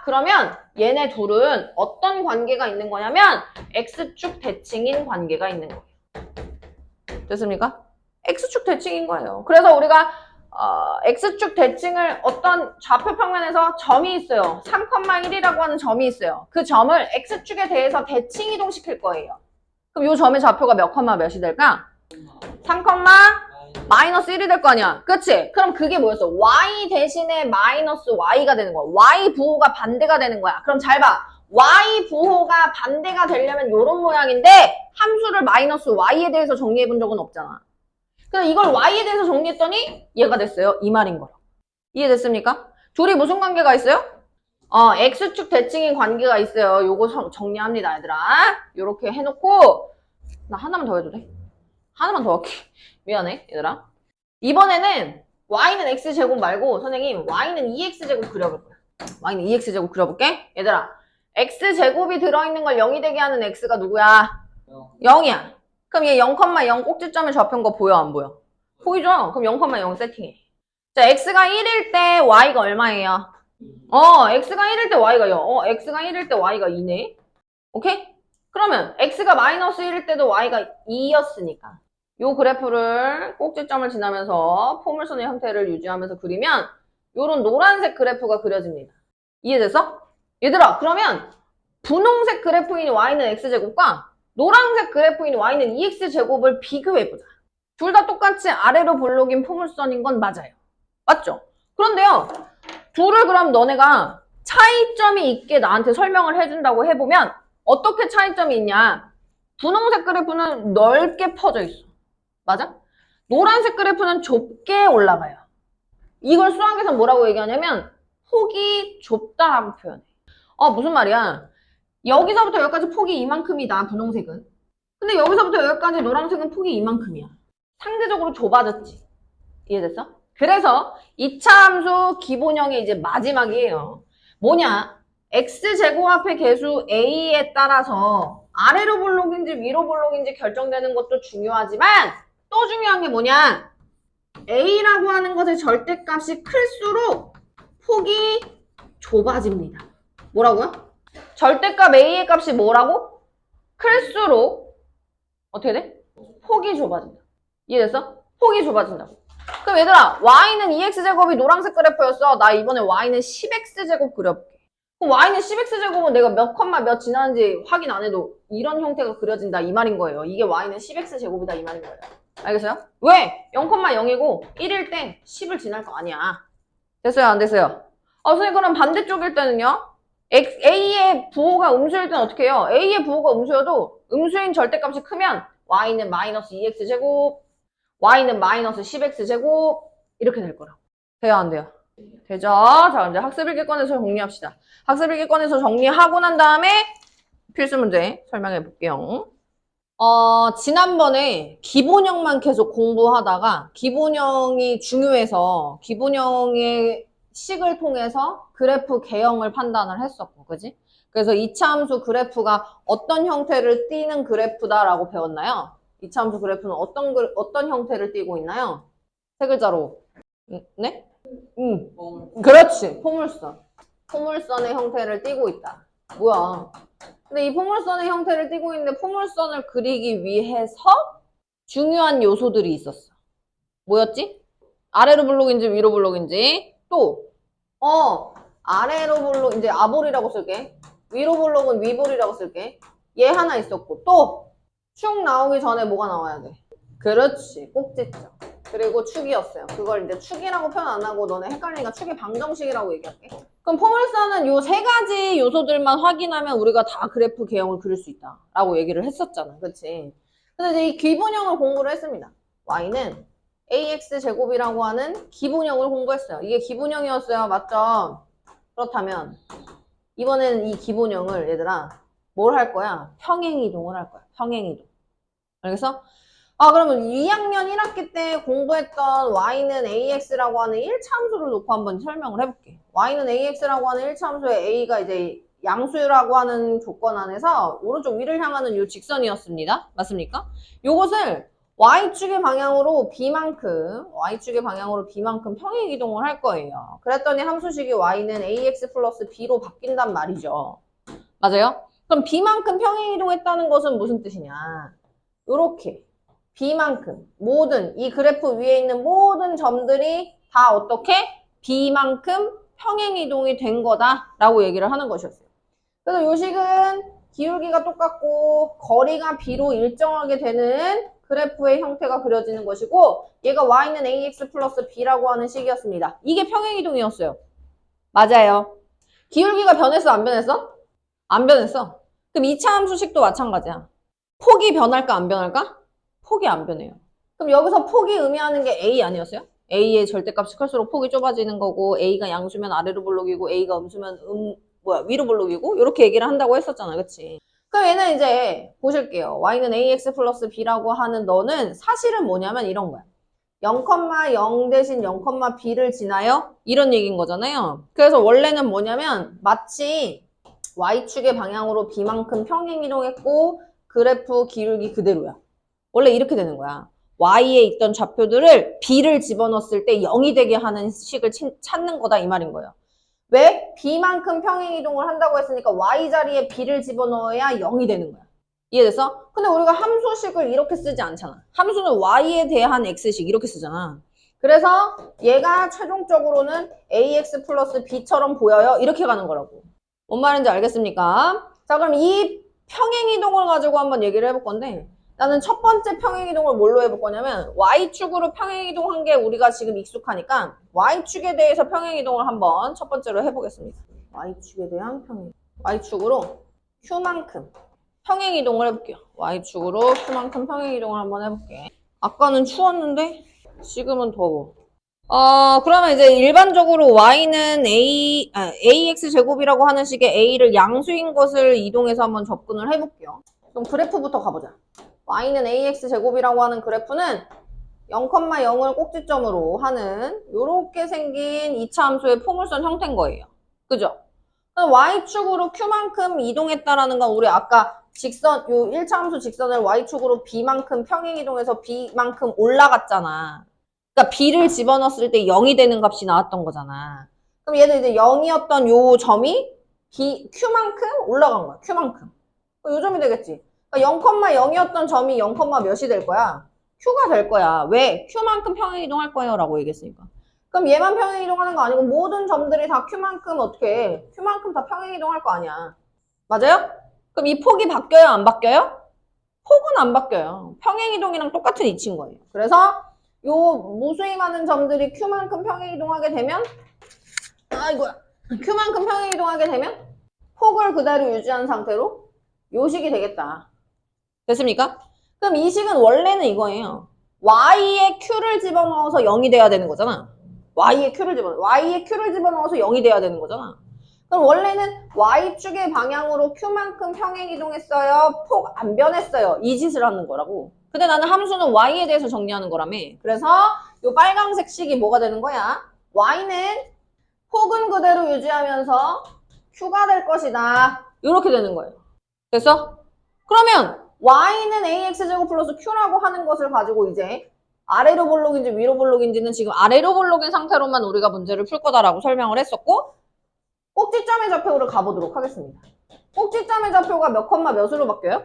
그러면 얘네 둘은 어떤 관계가 있는 거냐면 x축 대칭인 관계가 있는 거예요. 됐습니까? x축 대칭인 거예요. 그래서 우리가 x축 대칭을 어떤 좌표 평면에서 점이 있어요. 3,1이라고 하는 점이 있어요. 그 점을 x축에 대해서 대칭 이동시킬 거예요. 그럼 이 점의 좌표가 몇 컴마 몇이 될까? 3, 마이너스 1이 될 거 아니야. 그치? 그럼 그게 뭐였어? y 대신에 마이너스 y가 되는 거야. y 부호가 반대가 되는 거야. 그럼 잘 봐. y 부호가 반대가 되려면 이런 모양인데 함수를 마이너스 y에 대해서 정리해 본 적은 없잖아. 그래서 이걸 y에 대해서 정리했더니 얘가 됐어요. 이 말인 거라. 이해됐습니까? 둘이 무슨 관계가 있어요? x축 대칭인 관계가 있어요. 요거 정리합니다, 얘들아. 요렇게 해놓고 나 하나만 더 해도 돼? 하나만 더 할게. 미안해, 얘들아. 이번에는 y는 x제곱 말고 선생님 y는 2x제곱 그려볼 거야. y는 2x제곱 그려볼게. 얘들아, x제곱이 들어있는 걸 0이 되게 하는 x가 누구야? 0이야. 그럼 얘 0,0 꼭지점에 접힌 거 보여, 안 보여? 보이죠? 그럼 0,0 세팅해. 자, x가 1일 때 y가 얼마예요? x가 1일 때 y가 0. x가 1일 때 y가 2네. 오케이? 그러면 x가 마이너스 1일 때도 y가 2였으니까 요 그래프를 꼭지점을 지나면서 포물선의 형태를 유지하면서 그리면 요런 노란색 그래프가 그려집니다. 이해됐어? 얘들아, 그러면 분홍색 그래프인 y는 x제곱과 노란색 그래프인 y는 2x제곱을 비교해보자. 둘 다 똑같이 아래로 볼록인 포물선인 건 맞아요. 맞죠? 그런데요, 둘을 그럼 너네가 차이점이 있게 나한테 설명을 해준다고 해보면 어떻게 차이점이 있냐? 분홍색 그래프는 넓게 퍼져 있어. 맞아? 노란색 그래프는 좁게 올라가요. 이걸 수학에서 뭐라고 얘기하냐면 폭이 좁다라고 표현해. 무슨 말이야? 여기서부터 여기까지 폭이 이만큼이다, 분홍색은. 근데 여기서부터 여기까지 노란색은 폭이 이만큼이야. 상대적으로 좁아졌지. 이해됐어? 그래서 2차 함수 기본형이 이제 마지막이에요. 뭐냐? x제곱합의 개수 a에 따라서 아래로 볼록인지 위로 볼록인지 결정되는 것도 중요하지만 또 중요한 게 뭐냐? a라고 하는 것의 절대값이 클수록 폭이 좁아집니다. 뭐라고요? 절대값 a의 값이 뭐라고? 클수록 어떻게 돼? 폭이 좁아진다. 이해됐어? 폭이 좁아진다고. 그럼 얘들아, y는 2x제곱이 노란색 그래프였어. 나 이번에 y는 10x제곱 그려볼게. 그럼 y는 10x제곱은 내가 몇 컴마 몇 지나는지 확인 안 해도 이런 형태가 그려진다 이 말인 거예요. 이게 y는 10x제곱이다 이 말인 거예요. 알겠어요? 왜? 0,0이고 1일 때 10을 지날 거 아니야. 됐어요? 안 됐어요? 선생님 그럼 반대쪽일 때는요? A의 부호가 음수일 때는 어떻게 해요? A의 부호가 음수여도 음수인 절대값이 크면 y는 마이너스 2x제곱, y는 마이너스 10x제곱 이렇게 될 거라고. 돼요? 안 돼요? 되죠? 자, 이제 학습일기권에서 정리합시다. 학습일기권에서 정리하고 난 다음에 필수 문제 설명해 볼게요. 지난번에 기본형만 계속 공부하다가 기본형이 중요해서 기본형의 식을 통해서 그래프 개형을 판단을 했었고, 그지? 그래서 2차 함수 그래프가 어떤 형태를 띠는 그래프다라고 배웠나요? 2차 함수 그래프는 어떤 형태를 띠고 있나요? 세 글자로. 네? 그렇지. 포물선. 포물선의 형태를 띠고 있다. 뭐야? 근데 이 포물선의 형태를 띠고 있는데 포물선을 그리기 위해서 중요한 요소들이 있었어. 뭐였지? 아래로 블록인지 위로 블록인지 또 아래로 블록 이제 아볼이라고 쓸게. 위로 블록은 위볼이라고 쓸게. 얘 하나 있었고 또 축 나오기 전에 뭐가 나와야 돼? 그렇지. 꼭지점. 그리고 축이었어요. 그걸 이제 축이라고 표현 안 하고 너네 헷갈리니까 축의 방정식이라고 얘기할게. 그럼 포물선은 요 세 가지 요소들만 확인하면 우리가 다 그래프 개형을 그릴 수 있다 라고 얘기를 했었잖아. 그치? 근데 이제 이 기본형을 공부를 했습니다. y는 ax제곱이라고 하는 기본형을 공부했어요. 이게 기본형이었어요. 맞죠? 그렇다면 이번에는 이 기본형을 얘들아 뭘 할 거야? 평행이동을 할 거야. 평행이동. 알겠어? 그러면 2학년 1학기 때 공부했던 y는 ax라고 하는 1차 함수를 놓고 한번 설명을 해볼게. y는 ax라고 하는 1차 함수의 a가 이제 양수라고 하는 조건 안에서 오른쪽 위를 향하는 이 직선이었습니다. 맞습니까? 요것을 y축의 방향으로 b만큼 평행이동을 할 거예요. 그랬더니 함수식이 y는 ax 플러스 b로 바뀐단 말이죠. 맞아요? 그럼 b만큼 평행이동했다는 것은 무슨 뜻이냐? 요렇게 b만큼 모든 이 그래프 위에 있는 모든 점들이 다 어떻게? b만큼 평행이동이 된 거다라고 얘기를 하는 것이었어요. 그래서 요 식은 기울기가 똑같고 거리가 b로 일정하게 되는 그래프의 형태가 그려지는 것이고 얘가 y는 ax 플러스 b라고 하는 식이었습니다. 이게 평행이동이었어요. 맞아요. 기울기가 변했어? 안 변했어? 안 변했어. 그럼 2차 함수식도 마찬가지야. 폭이 변할까 안 변할까? 폭이 안 변해요. 그럼 여기서 폭이 의미하는 게 A 아니었어요? A의 절대값이 클수록 폭이 좁아지는 거고 A가 양수면 아래로 볼록이고 A가 음수면 위로 볼록이고 이렇게 얘기를 한다고 했었잖아. 그치? 그럼 얘는 이제 보실게요. y는 ax 플러스 b라고 하는 너는 사실은 뭐냐면 이런 거야. 0,0 대신 0,b를 지나요? 이런 얘기인 거잖아요. 그래서 원래는 뭐냐면 마치 y축의 방향으로 b만큼 평행이동했고 그래프 기울기 그대로야. 원래 이렇게 되는 거야. y에 있던 좌표들을 b를 집어넣었을 때 0이 되게 하는 식을 찾는 거다 이 말인 거예요. 왜? b만큼 평행이동을 한다고 했으니까 y 자리에 b를 집어넣어야 0이 되는 거야. 이해됐어? 근데 우리가 함수식을 이렇게 쓰지 않잖아. 함수는 y에 대한 x식 이렇게 쓰잖아. 그래서 얘가 최종적으로는 ax 플러스 b처럼 보여요. 이렇게 가는 거라고. 뭔 말인지 알겠습니까? 자, 그럼 이 평행이동을 가지고 한번 얘기를 해볼 건데 나는 첫 번째 평행이동을 뭘로 해볼 거냐면 y축으로 평행이동한 게 우리가 지금 익숙하니까 y축에 대해서 평행이동을 한번 첫 번째로 해보겠습니다. y축에 대한 평행. y축으로 q만큼 평행이동을 해볼게요. y축으로 q만큼 평행이동을 한번 해볼게. 아까는 추웠는데 지금은 더워. 그러면 이제 일반적으로 y는 ax 제곱이라고 하는 식의 a를 양수인 것을 이동해서 한번 접근을 해볼게요. 그럼 그래프부터 가보자. y는 ax 제곱이라고 하는 그래프는 0,0을 꼭지점으로 하는 요렇게 생긴 2차 함수의 포물선 형태인 거예요. 그죠? y축으로 q만큼 이동했다라는 건 우리 아까 직선, 요 1차 함수 직선을 y축으로 b만큼 평행 이동해서 b만큼 올라갔잖아. 그러니까 b를 집어넣었을 때 0이 되는 값이 나왔던 거잖아. 그럼 얘도 이제 0이었던 요 점이 q만큼 올라간 거야. q만큼. 요 점이 되겠지. 그러니까 0,0이었던 점이 0, 몇이 될 거야? q가 될 거야. 왜? q만큼 평행 이동할 거예요 라고 얘기했으니까. 그럼 얘만 평행 이동하는 거 아니고 모든 점들이 다 q만큼 어떻게 해? q만큼 다 평행 이동할 거 아니야. 맞아요? 그럼 이 폭이 바뀌어요? 안 바뀌어요? 폭은 안 바뀌어요. 평행 이동이랑 똑같은 이치인 거예요. 그래서 요 무수히 많은 점들이 q만큼 평행 이동하게 되면 아이고야. q만큼 평행 이동하게 되면 폭을 그대로 유지한 상태로 요 식이 되겠다. 됐습니까? 그럼 이 식은 원래는 이거예요. y에 q를 집어넣어서 0이 돼야 되는 거잖아. y에 q를 집어넣어서 0이 돼야 되는 거잖아. 그럼 원래는 y축의 방향으로 q만큼 평행 이동했어요. 폭 안 변했어요. 이 짓을 하는 거라고. 근데 나는 함수는 y에 대해서 정리하는 거라며. 그래서 요 빨강색 식이 뭐가 되는 거야? y는 폭은 그대로 유지하면서 q가 될 것이다. 이렇게 되는 거예요. 됐어? 그러면 y는 ax제곱 플러스 q라고 하는 것을 가지고 이제 아래로 볼록인지 위로 볼록인지는 지금 아래로 볼록인 상태로만 우리가 문제를 풀 거다라고 설명을 했었고 꼭지점의 좌표로 가보도록 하겠습니다. 꼭지점의 좌표가 몇 컴마 몇으로 바뀌어요?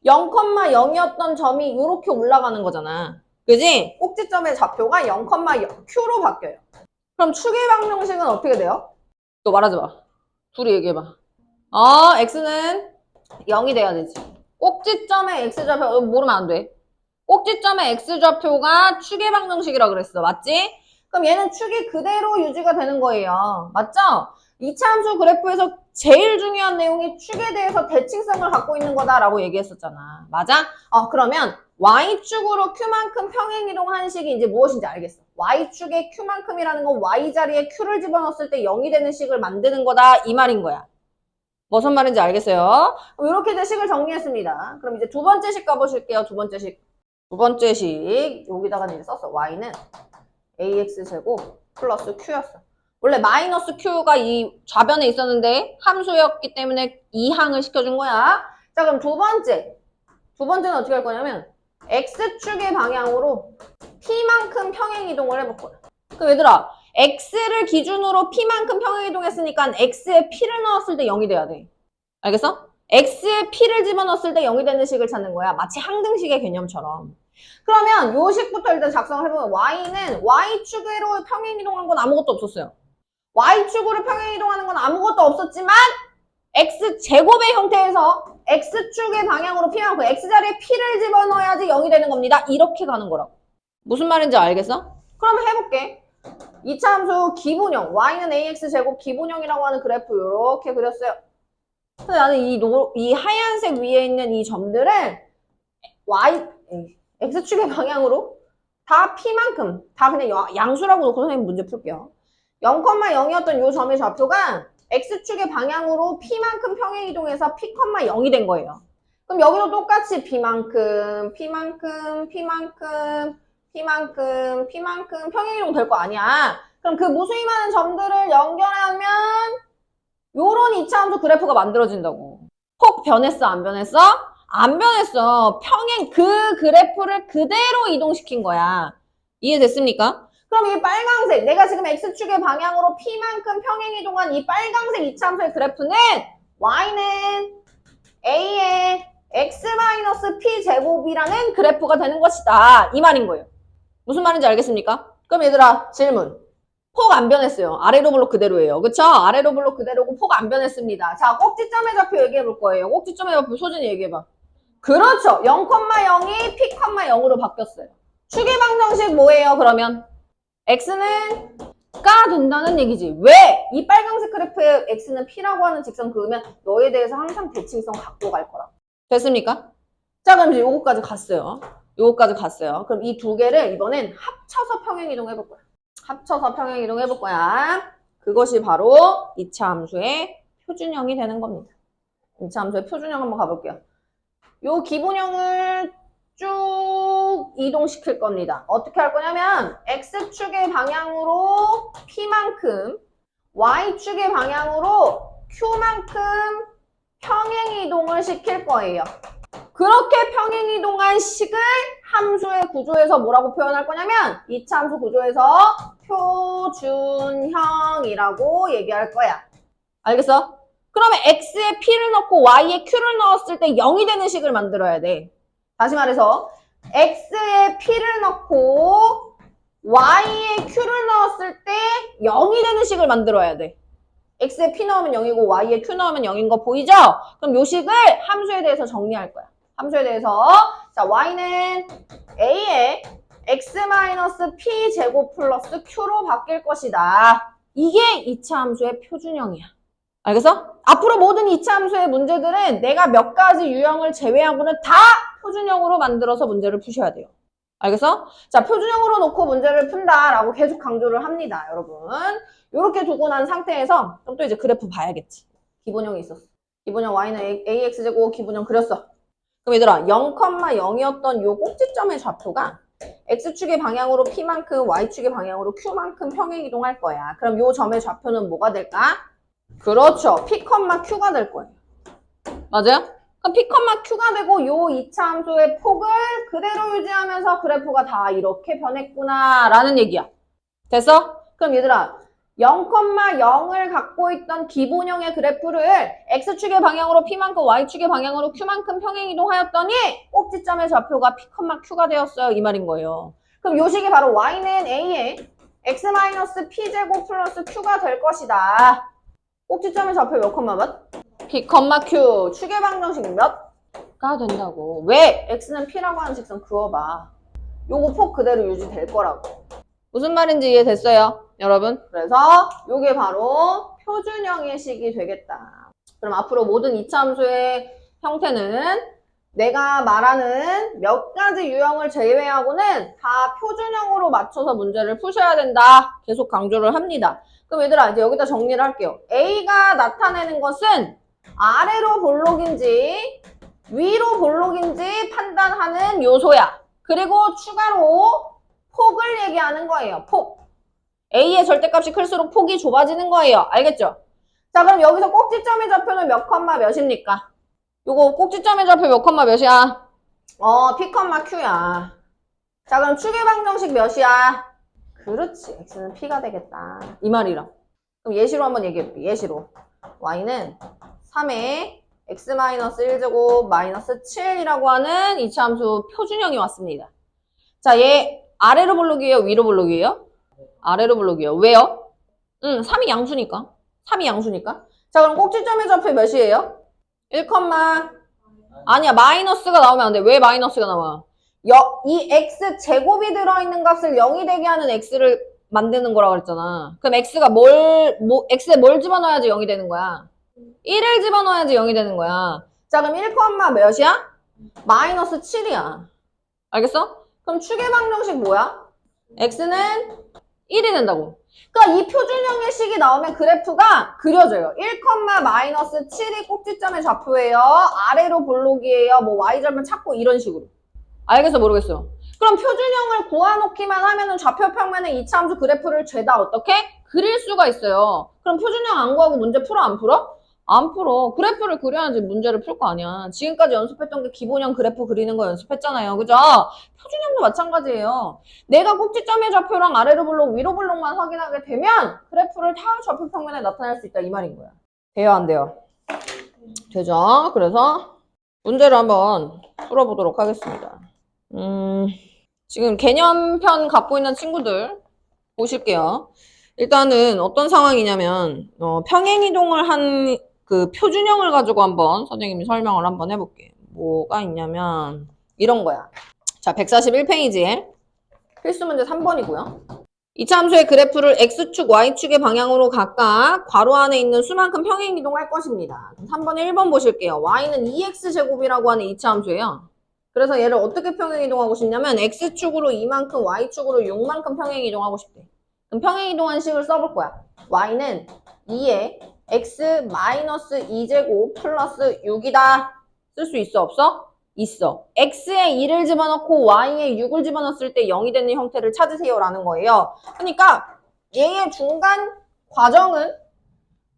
0,0이었던 점이 이렇게 올라가는 거잖아. 그지? 꼭지점의 좌표가 0,0q로 바뀌어요. 그럼 축의 방정식은 어떻게 돼요? 또 말하지 마. 둘이 얘기해봐. x는 0이 돼야 되지. 꼭지점의 x좌표 모르면 안 돼. 꼭지점의 x좌표가 축의 방정식이라 그랬어. 맞지? 그럼 얘는 축이 그대로 유지가 되는 거예요. 맞죠? 2차 함수 그래프에서 제일 중요한 내용이 축에 대해서 대칭성을 갖고 있는 거다라고 얘기했었잖아. 맞아? 그러면 y축으로 q만큼 평행 이동하는 식이 이제 무엇인지 알겠어. y축에 q만큼이라는 건 y자리에 q를 집어넣었을 때 0이 되는 식을 만드는 거다 이 말인 거야. 무슨 말인지 알겠어요? 그럼 이렇게 이제 식을 정리했습니다. 그럼 이제 두 번째 식 가보실게요. 두 번째 식. 두 번째 식 여기다가 이제 썼어. y는 ax제곱 플러스 q였어. 원래 마이너스 q가 이 좌변에 있었는데 함수였기 때문에 2항을 시켜준 거야. 자 그럼 두 번째는 어떻게 할 거냐면 x축의 방향으로 p만큼 평행 이동을 해볼 거야. 그럼 얘들아 x를 기준으로 p만큼 평행 이동했으니까 x에 p를 넣었을 때 0이 돼야 돼. 알겠어? x에 p를 집어넣었을 때 0이 되는 식을 찾는 거야. 마치 항등식의 개념처럼. 그러면 요 식부터 일단 작성을 해보면 y는 y축으로 평행 이동한 건 아무것도 없었어요. y축으로 평행 이동하는 건 아무것도 없었지만 x제곱의 형태에서 x축의 방향으로 p만큼 x자리에 p를 집어넣어야지 0이 되는 겁니다. 이렇게 가는 거라고. 무슨 말인지 알겠어? 그러면 해볼게. 2차 함수 기본형 y는 ax제곱 기본형이라고 하는 그래프 이렇게 그렸어요. 근데 나는 이 하얀색 위에 있는 이 점들을 x축의 방향으로 다 p만큼 다 그냥 양수라고 놓고 선생님 문제 풀게요. 0,0이었던 이 점의 좌표가 x축의 방향으로 p만큼 평행 이동해서 p, 0이 된 거예요. 그럼 여기도 똑같이 p만큼 평행 이동 될 거 아니야. 그럼 그 무수히 많은 점들을 연결하면 요런 2차 함수 그래프가 만들어진다고. 폭 변했어? 안 변했어? 안 변했어. 평행 그 그래프를 그대로 이동시킨 거야. 이해됐습니까? 그럼 이 빨강색, 내가 지금 x축의 방향으로 p만큼 평행 이동한 이 빨강색 2차 함수의 그래프는 y는 a의 x-p 제곱이라는 그래프가 되는 것이다. 이 말인 거예요. 무슨 말인지 알겠습니까? 그럼 얘들아 질문. 폭 안 변했어요. 아래로 블록 그대로예요. 그쵸? 아래로 블록 그대로고 폭 안 변했습니다. 자, 꼭지점의 좌표 얘기해 볼 거예요. 꼭지점의 좌표 소진이 얘기해봐. 그렇죠. 0,0이 p, 0으로 바뀌었어요. 축의 방정식 뭐예요, 그러면? x는 가 된다는 얘기지. 왜? 이 빨간색 그래프에 x는 p라고 하는 직선 그으면 너에 대해서 항상 대칭성 갖고 갈 거라고. 됐습니까? 자, 그럼 이제 요거까지 갔어요. 요거까지 갔어요. 그럼 이 두 개를 이번엔 합쳐서 평행 이동해 볼 거야. 합쳐서 평행 이동해 볼 거야. 그것이 바로 2차 함수의 표준형이 되는 겁니다. 2차 함수의 표준형 한번 가볼게요. 요 기본형을 쭉 이동시킬 겁니다. 어떻게 할 거냐면 X축의 방향으로 P만큼 Y축의 방향으로 Q만큼 평행이동을 시킬 거예요. 그렇게 평행이동한 식을 함수의 구조에서 뭐라고 표현할 거냐면 이차함수 구조에서 표준형이라고 얘기할 거야. 알겠어? 그러면 X에 P를 넣고 Y에 Q를 넣었을 때 0이 되는 식을 만들어야 돼. 다시 말해서 X에 P를 넣고 Y에 Q를 넣었을 때 0이 되는 식을 만들어야 돼. X에 P 넣으면 0이고 Y에 Q 넣으면 0인 거 보이죠? 그럼 요 식을 함수에 대해서 정리할 거야. 함수에 대해서 자 Y는 A에 X-P 제곱 플러스 Q로 바뀔 것이다. 이게 이차 함수의 표준형이야. 알겠어? 앞으로 모든 이차 함수의 문제들은 내가 몇 가지 유형을 제외하고는 다 표준형으로 만들어서 문제를 푸셔야 돼요. 알겠어? 자, 표준형으로 놓고 문제를 푼다라고 계속 강조를 합니다, 여러분. 이렇게 두고 난 상태에서 그럼 또 이제 그래프 봐야겠지. 기본형이 있었어. 기본형 y는 ax제곱 기본형 그렸어. 그럼 얘들아 0,0이었던 요 꼭지점의 좌표가 x축의 방향으로 p만큼 y축의 방향으로 q만큼 평행이동할 거야. 그럼 요 점의 좌표는 뭐가 될까? 그렇죠. p, q가 될 거예요. 맞아요? 그럼 p, q가 되고 요 이차 함수의 폭을 그대로 유지하면서 그래프가 다 이렇게 변했구나 라는 얘기야. 됐어? 그럼 얘들아 0,0을 갖고 있던 기본형의 그래프를 x축의 방향으로 p만큼 y축의 방향으로 q만큼 평행이동하였더니 꼭지점의 좌표가 p, q가 되었어요. 이 말인 거예요. 그럼 요 식이 바로 y는 a에 x-p제곱 플러스 q가 될 것이다. 꼭지점의 좌표 몇 컴마 몇? p, q. 축의 방정식 몇가 된다고. 왜? x는 p라고 하는 직선 그어봐. 요거 폭 그대로 유지될 거라고. 무슨 말인지 이해됐어요? 여러분? 그래서 요게 바로 표준형의 식이 되겠다. 그럼 앞으로 모든 이차 함수의 형태는 내가 말하는 몇 가지 유형을 제외하고는 다 표준형으로 맞춰서 문제를 푸셔야 된다. 계속 강조를 합니다. 그럼 얘들아 이제 여기다 정리를 할게요. A가 나타내는 것은 아래로 볼록인지 위로 볼록인지 판단하는 요소야. 그리고 추가로 폭을 얘기하는 거예요. 폭. A의 절대값이 클수록 폭이 좁아지는 거예요. 알겠죠? 자 그럼 여기서 꼭지점의 좌표는 몇 컴마 몇입니까? 요거 꼭지점의 좌표 몇 컴마 몇이야? P, Q야. 자 그럼 축의 방정식 몇이야? 그렇지. X는 P가 되겠다. 이 말이라. 그럼 예시로 한번 얘기해볼게. 예시로. Y는 3에 X-1제곱 마이너스 7이라고 하는 이차함수 표준형이 왔습니다. 자, 얘 아래로 볼록이에요? 위로 볼록이에요? 아래로 볼록이에요. 왜요? 3이 양수니까. 3이 양수니까. 자, 그럼 꼭지점의 좌표 몇이에요? 1, 아니야. 마이너스가 나오면 안 돼. 왜 마이너스가 나와? 이 x제곱이 들어있는 값을 0이 되게 하는 x를 만드는 거라고 그랬잖아. 그럼 x가 x에 뭘 집어넣어야지 0이 되는 거야? 1을 집어넣어야지 0이 되는 거야. 자, 그럼 1, 몇이야? 마이너스 7이야. 알겠어? 그럼 축의 방정식 뭐야? x는 1이 된다고. 그러니까 이 표준형의 식이 나오면 그래프가 그려져요. 1, 마이너스 7이 꼭지점의 좌표예요. 아래로 볼록이에요. 뭐 y절편 찾고 이런 식으로. 알겠어? 모르겠어? 그럼 표준형을 구해놓기만 하면은 좌표 평면의 이차함수 그래프를 죄다 어떻게? 그릴 수가 있어요. 그럼 표준형 안 구하고 문제 풀어 안 풀어? 안 풀어. 그래프를 그려야지 문제를 풀 거 아니야. 지금까지 연습했던 게 기본형 그래프 그리는 거 연습했잖아요. 그죠? 표준형도 마찬가지예요. 내가 꼭지점의 좌표랑 아래로 볼록, 위로 볼록만 확인하게 되면 그래프를 다 좌표 평면에 나타낼 수 있다. 이 말인 거야. 돼요? 안 돼요? 되죠? 그래서 문제를 한번 풀어보도록 하겠습니다. 지금 개념편 갖고 있는 친구들 보실게요. 일단은 어떤 상황이냐면 평행이동을 한 그 표준형을 가지고 한번 선생님이 설명을 한번 해볼게. 뭐가 있냐면 이런 거야. 자, 141페이지에 필수 문제 3번이고요. 이차함수의 그래프를 x축, y축의 방향으로 각각 괄호 안에 있는 수만큼 평행이동할 것입니다. 3번 1번 보실게요. y는 2x제곱이라고 하는 이차함수예요. 그래서 얘를 어떻게 평행이동하고 싶냐면 x축으로 2만큼, y축으로 6만큼 평행이동하고 싶대. 그럼 평행이동한 식을 써볼 거야. y는 2에 x-2제곱 플러스 6이다. 쓸 수 있어 없어? 있어. x에 2를 집어넣고 y에 6을 집어넣었을 때 0이 되는 형태를 찾으세요라는 거예요. 그러니까 얘의 중간 과정은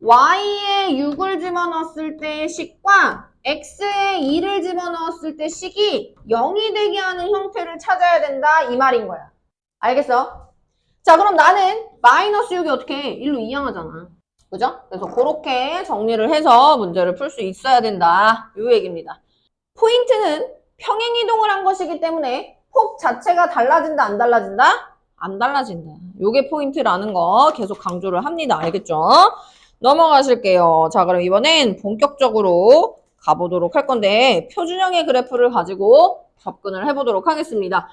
y에 6을 집어넣었을 때의 식과 x에 2를 집어넣었을 때 식이 0이 되게 하는 형태를 찾아야 된다 이 말인 거야. 알겠어? 자, 그럼 나는 마이너스 6이 어떻게 해? 1로 이항하잖아. 그죠? 그래서 그렇게 정리를 해서 문제를 풀 수 있어야 된다. 요 얘기입니다. 포인트는 평행이동을 한 것이기 때문에 폭 자체가 달라진다, 안 달라진다? 안 달라진다. 요게 포인트라는 거 계속 강조를 합니다. 알겠죠? 넘어가실게요. 자, 그럼 이번엔 본격적으로 가보도록 할 건데 표준형의 그래프를 가지고 접근을 해보도록 하겠습니다.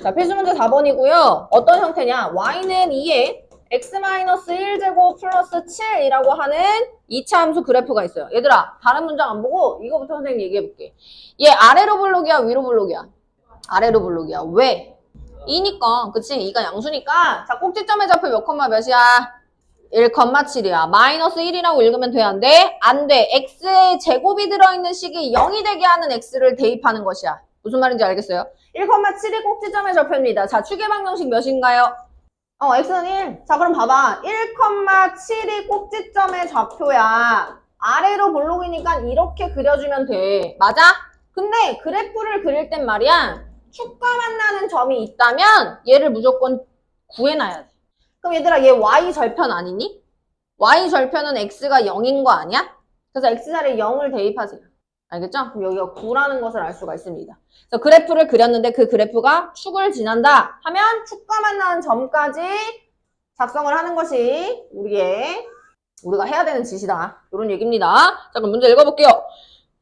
자, 필수문제 4번이고요. 어떤 형태냐? y는 2에 x-1제곱 플러스 7이라고 하는 2차 함수 그래프가 있어요. 얘들아, 다른 문장 안 보고 이거부터 선생님 얘기해볼게. 얘 아래로 블록이야, 위로 블록이야? 아래로 블록이야. 왜? 2니까, 그치? 2가 양수니까. 자, 꼭지점의 좌표 몇 컴마 몇이야? 1,7이야. 마이너스 1이라고 읽으면 돼, 안 돼? 안 돼. x에 제곱이 들어있는 식이 0이 되게 하는 x를 대입하는 것이야. 무슨 말인지 알겠어요? 1,7이 꼭지점의 좌표입니다. 자, 추계 방정식 몇인가요? x는 1. 자, 그럼 봐봐. 1,7이 꼭지점의 좌표야. 아래로 블록이니까 이렇게 그려주면 돼. 맞아? 근데 그래프를 그릴 땐 말이야. 축과 만나는 점이 있다면 얘를 무조건 구해놔야 돼. 그럼 얘들아, 얘 y절편 아니니? y절편은 x가 0인 거 아니야? 그래서 x자리에 0을 대입하세요. 알겠죠? 그럼 여기가 9라는 것을 알 수가 있습니다. 그래서 그래프를 그렸는데 그 그래프가 축을 지난다 하면 축과 만나는 점까지 작성을 하는 것이 우리가 해야 되는 짓이다. 이런 얘기입니다. 자, 그럼 문제 읽어볼게요.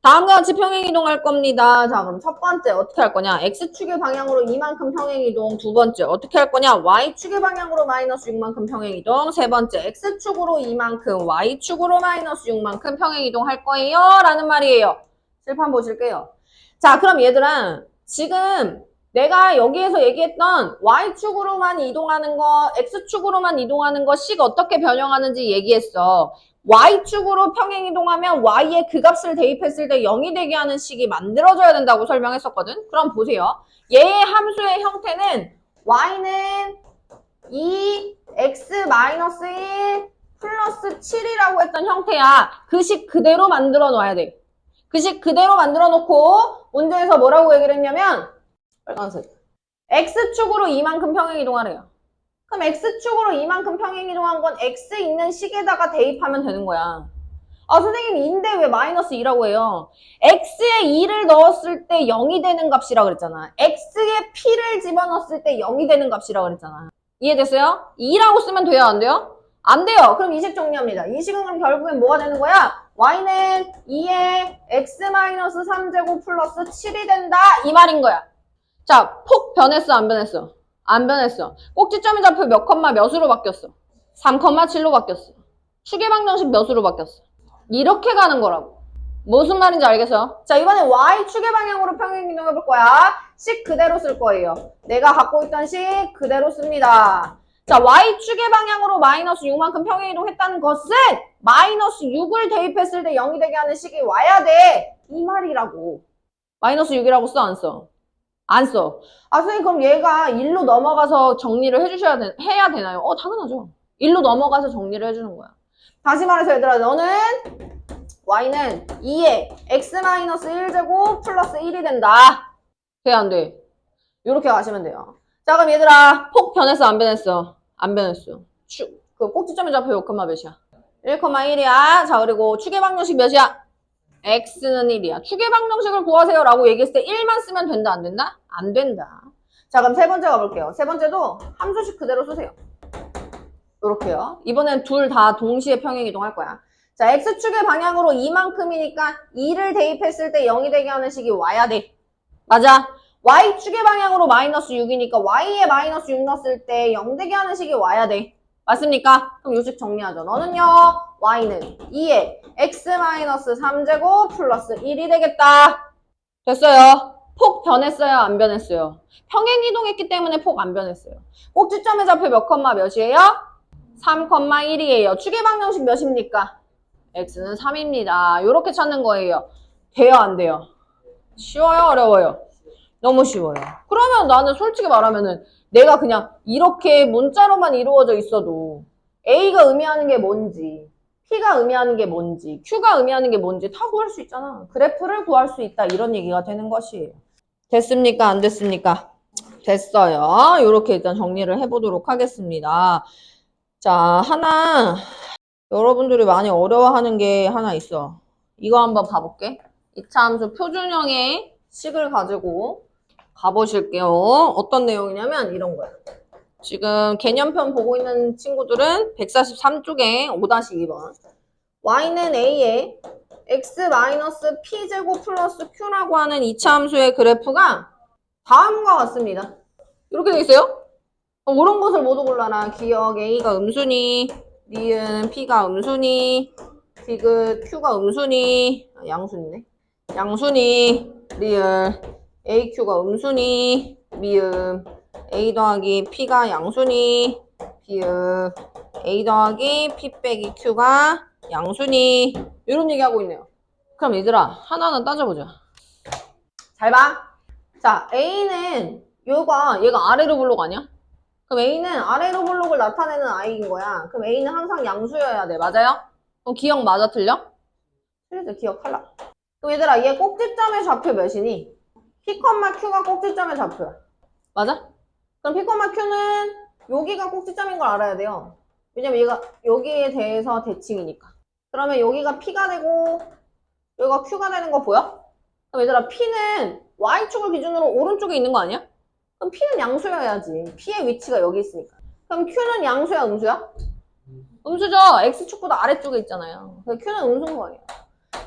다음과 같이 평행이동할 겁니다. 자, 그럼 첫 번째 어떻게 할 거냐? x축의 방향으로 이만큼 평행이동. 두 번째 어떻게 할 거냐? y축의 방향으로 마이너스 6만큼 평행이동. 세 번째 x축으로 이만큼, y축으로 마이너스 6만큼 평행이동 할 거예요. 라는 말이에요. 실판 보실게요. 자, 그럼 얘들아, 지금 내가 여기에서 얘기했던 y축으로만 이동하는 거, x축으로만 이동하는 거 식 어떻게 변형하는지 얘기했어. y축으로 평행이동하면 y에 그 값을 대입했을 때 0이 되게 하는 식이 만들어져야 된다고 설명했었거든. 그럼 보세요. 얘의 함수의 형태는 y는 2x-1 플러스 7이라고 했던 형태야. 그 식 그대로 만들어 놔야 돼. 그 식 그대로 만들어 놓고 문제에서 뭐라고 얘기를 했냐면 빨간색 x축으로 이만큼 평행이동하래요. 그럼 x축으로 이만큼 평행이동한 건 x 있는 식에다가 대입하면 되는 거야. 아, 선생님 2인데 왜 마이너스 2라고 해요? x에 2를 넣었을 때 0이 되는 값이라 그랬잖아. x에 p를 집어넣었을 때 0이 되는 값이라 그랬잖아. 이해됐어요? 2라고 쓰면 돼요, 안 돼요? 안 돼요. 그럼 이 식 정리합니다. 이 식은 그럼 결국엔 뭐가 되는 거야? y는 2에 x-3제곱 플러스 7이 된다 이 말인 거야. 자, 폭 변했어, 안 변했어? 안 변했어. 꼭지점의 좌표 몇 컴마 몇으로 바뀌었어? 3,7로 바뀌었어. 추계 방정식 몇으로 바뀌었어? 이렇게 가는 거라고. 무슨 말인지 알겠어요? 자, 이번엔 y축의 방향으로 평행이동 해볼 거야. 식 그대로 쓸 거예요. 내가 갖고 있던 식 그대로 씁니다. 자, y축의 방향으로 마이너스 6만큼 평행이동 했다는 것은 마이너스 6을 대입했을 때 0이 되게 하는 식이 와야 돼. 이 말이라고. 마이너스 6이라고 써, 안 써? 안 써. 아, 선생님, 그럼 얘가 1로 넘어가서 정리를 해야 되나요? 당연하죠. 1로 넘어가서 정리를 해주는 거야. 다시 말해서 얘들아, 너는 y는 2에 x-1제곱 플러스 1이 된다. 돼, 안 돼? 이렇게 가시면 돼요. 자, 그럼 얘들아, 폭 변했어, 안 변했어? 안 변했어. 그 꼭지점의 좌표 몇 컴마 몇이야? 1,1이야. 자, 그리고 추계 방정식 몇이야? x는 1이야. 추계 방정식을 구하세요 라고 얘기했을 때 1만 쓰면 된다, 안 된다? 안 된다. 자, 그럼 세 번째 가볼게요. 세 번째도 함수식 그대로 쓰세요. 이렇게요. 이번엔 둘 다 동시에 평행이동할 거야. 자, x축의 방향으로 이만큼이니까 2를 대입했을 때 0이 되게 하는 식이 와야 돼. 맞아. y축의 방향으로 마이너스 6이니까 y에 마이너스 6 넣었을 때 0 되게 하는 식이 와야 돼. 맞습니까? 그럼 요식 정리하죠. 너는요, y는 2에 x-3제곱 플러스 1이 되겠다. 됐어요. 폭 변했어요? 안 변했어요? 평행이동했기 때문에 폭 안 변했어요. 꼭지점의 좌표 몇 컴마 몇이에요? 3,1이에요. 추계 방정식 몇입니까? x는 3입니다. 이렇게 찾는 거예요. 돼요, 안 돼요? 쉬워요, 어려워요? 너무 쉬워요. 그러면 나는 솔직히 말하면은 내가 그냥 이렇게 문자로만 이루어져 있어도 A가 의미하는 게 뭔지, P가 의미하는 게 뭔지, Q가 의미하는 게 뭔지 다 구할 수 있잖아. 그래프를 구할 수 있다. 이런 얘기가 되는 것이에요. 됐습니까? 안 됐습니까? 됐어요. 이렇게 일단 정리를 해보도록 하겠습니다. 자, 하나 여러분들이 많이 어려워하는 게 하나 있어. 이거 한번 봐볼게. 이차함수 표준형의 식을 가지고 가보실게요. 어떤 내용이냐면 이런 거야. 지금 개념편 보고 있는 친구들은 143쪽에 5-2번. y는 a에 x-p제곱 플러스 q라고 하는 이차함수의 그래프가 다음과 같습니다. 이렇게 돼 있어요. 옳은 것을 모두 골라라. 기억 a가 음수니, 니은 p가 음수니, 디귿 q가 음수니, 양수니네. 양수니, 리을 aq가 음수니, 미음 a 더하기 p가 양수니, 비읍 a 더하기 p 빼기 q가 양수니. 이런 얘기하고 있네요. 그럼 얘들아 하나는 따져보자. 잘 봐. 자, a는 얘가 아래로 블록 아니야? 그럼 A는 아래로 블록을 나타내는 I인 거야. 그럼 A는 항상 양수여야 돼. 맞아요? 그럼 기억 맞아 틀려? 틀리지. 기억 할라. 그럼 얘들아 얘 꼭지점의 좌표 몇이니? P, Q가 꼭지점의 좌표야. 맞아? 그럼 P, Q는 여기가 꼭지점인 걸 알아야 돼요. 왜냐면 얘가 여기에 대해서 대칭이니까. 그러면 여기가 P가 되고 여기가 Q가 되는 거 보여? 그럼 얘들아 P는 Y축을 기준으로 오른쪽에 있는 거 아니야? 그럼 P는 양수여야지. P의 위치가 여기 있으니까. 그럼 Q는 양수야, 음수야? 음수죠. X축보다 아래쪽에 있잖아요. 그래서 Q는 음수인 거예요.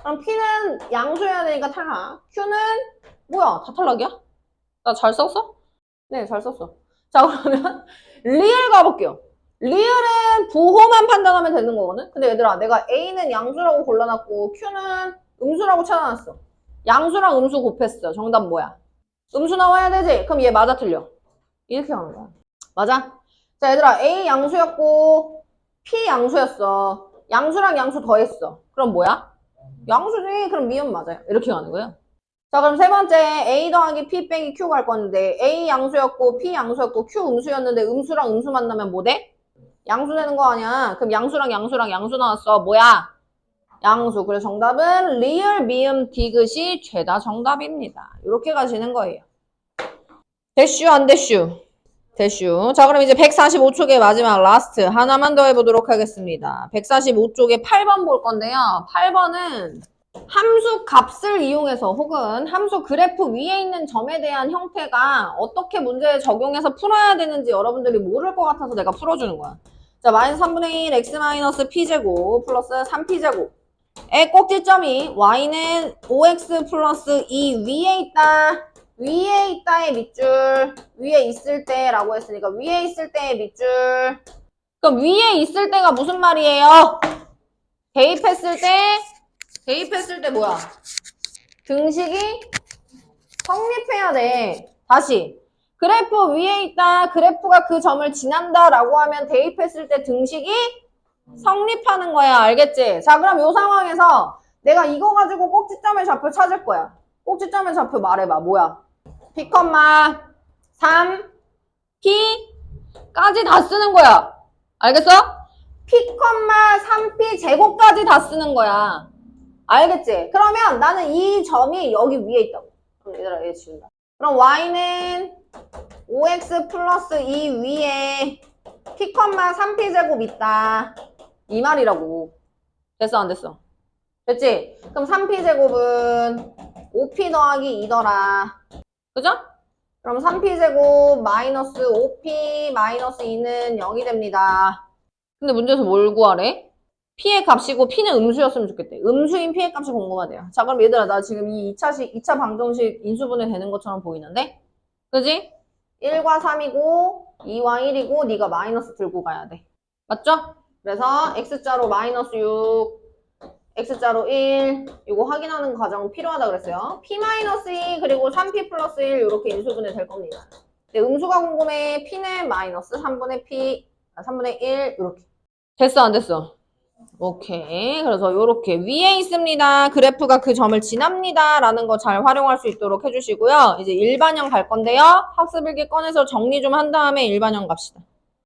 그럼 P는 양수여야 되니까 탈락. Q는 뭐야? 다 탈락이야? 나 잘 썼어? 네, 잘 썼어. 자, 그러면 리을 가볼게요. 리을은 부호만 판단하면 되는 거거든? 근데 얘들아, 내가 A는 양수라고 골라놨고 Q는 음수라고 찾아놨어. 양수랑 음수 곱했어. 정답 뭐야? 음수 나와야 되지? 그럼 얘 맞아 틀려? 이렇게 하는 거야. 맞아? 자, 얘들아, A 양수였고, P 양수였어. 양수랑 양수 더했어. 그럼 뭐야? 양수지. 그럼 미음 맞아요. 이렇게 가는 거예요. 자, 그럼 세 번째, A 더하기 P 빼기 Q 갈 건데, A 양수였고, P 양수였고, Q 음수였는데, 음수랑 음수 만나면 뭐 돼? 양수 되는 거 아니야? 그럼 양수랑 양수랑 양수 나왔어. 뭐야? 양수. 그래서 정답은 리을, 미음, 디귿이 죄다 정답입니다. 이렇게 가시는 거예요. 대슈, 안 대슈? 대슈. 자, 그럼 이제 145쪽의 마지막 라스트 하나만 더 해보도록 하겠습니다. 145쪽에 8번 볼 건데요. 8번은 함수 값을 이용해서 혹은 함수 그래프 위에 있는 점에 대한 형태가 어떻게 문제에 적용해서 풀어야 되는지 여러분들이 모를 것 같아서 내가 풀어주는 거야. 자, 마이너스 3분의 1 x 마이너스 p제곱 플러스 3p제곱 의 꼭지점이 y는 5x 플러스 2 위에 있다. 위에 있다의 밑줄, 위에 있을 때라고 했으니까 위에 있을 때의 밑줄. 그럼 위에 있을 때가 무슨 말이에요? 대입했을 때 뭐야? 등식이 성립해야 돼. 다시. 그래프 위에 있다. 그래프가 그 점을 지난다 라고 하면 대입했을 때 등식이 성립하는 거야. 알겠지? 자, 그럼 이 상황에서 내가 이거 가지고 꼭지점의 좌표 찾을 거야. 꼭지점의 좌표 말해봐. 뭐야? P, 3, P까지 다 쓰는 거야. 알겠어? P, 3P 제곱까지 다 쓰는 거야. 알겠지? 그러면 나는 이 점이 여기 위에 있다고. 그럼 얘들아, 얘 지운다. 그럼 Y는 5X 플러스 2 위에 P, 3P 제곱 있다. 이 말이라고. 됐어, 안 됐어? 됐지? 그럼 3P 제곱은 5P 더하기 2더라. 그죠? 그럼 3P제곱 마이너스 5P 마이너스 2는 0이 됩니다. 근데 문제에서 뭘 구하래? P의 값이고 P는 음수였으면 좋겠대. 음수인 P의 값이 궁금하대요. 자, 그럼 얘들아, 나 지금 이 2차 방정식 인수분해 되는 것처럼 보이는데? 그지? 1과 3이고 2와 1이고 네가 마이너스 들고 가야 돼. 맞죠? 그래서 X자로 마이너스 6, X자로 1, 이거 확인하는 과정 필요하다 그랬어요. P-2 그리고 3P 플러스 1 이렇게 인수분해 될 겁니다. 근데 음수가 궁금해. P는 마이너스 3분의 1 이렇게. 됐어 안 됐어? 오케이. 그래서 요렇게 위에 있습니다. 그래프가 그 점을 지납니다. 라는 거 잘 활용할 수 있도록 해주시고요. 이제 일반형 갈 건데요. 학습일기 꺼내서 정리 좀 한 다음에 일반형 갑시다.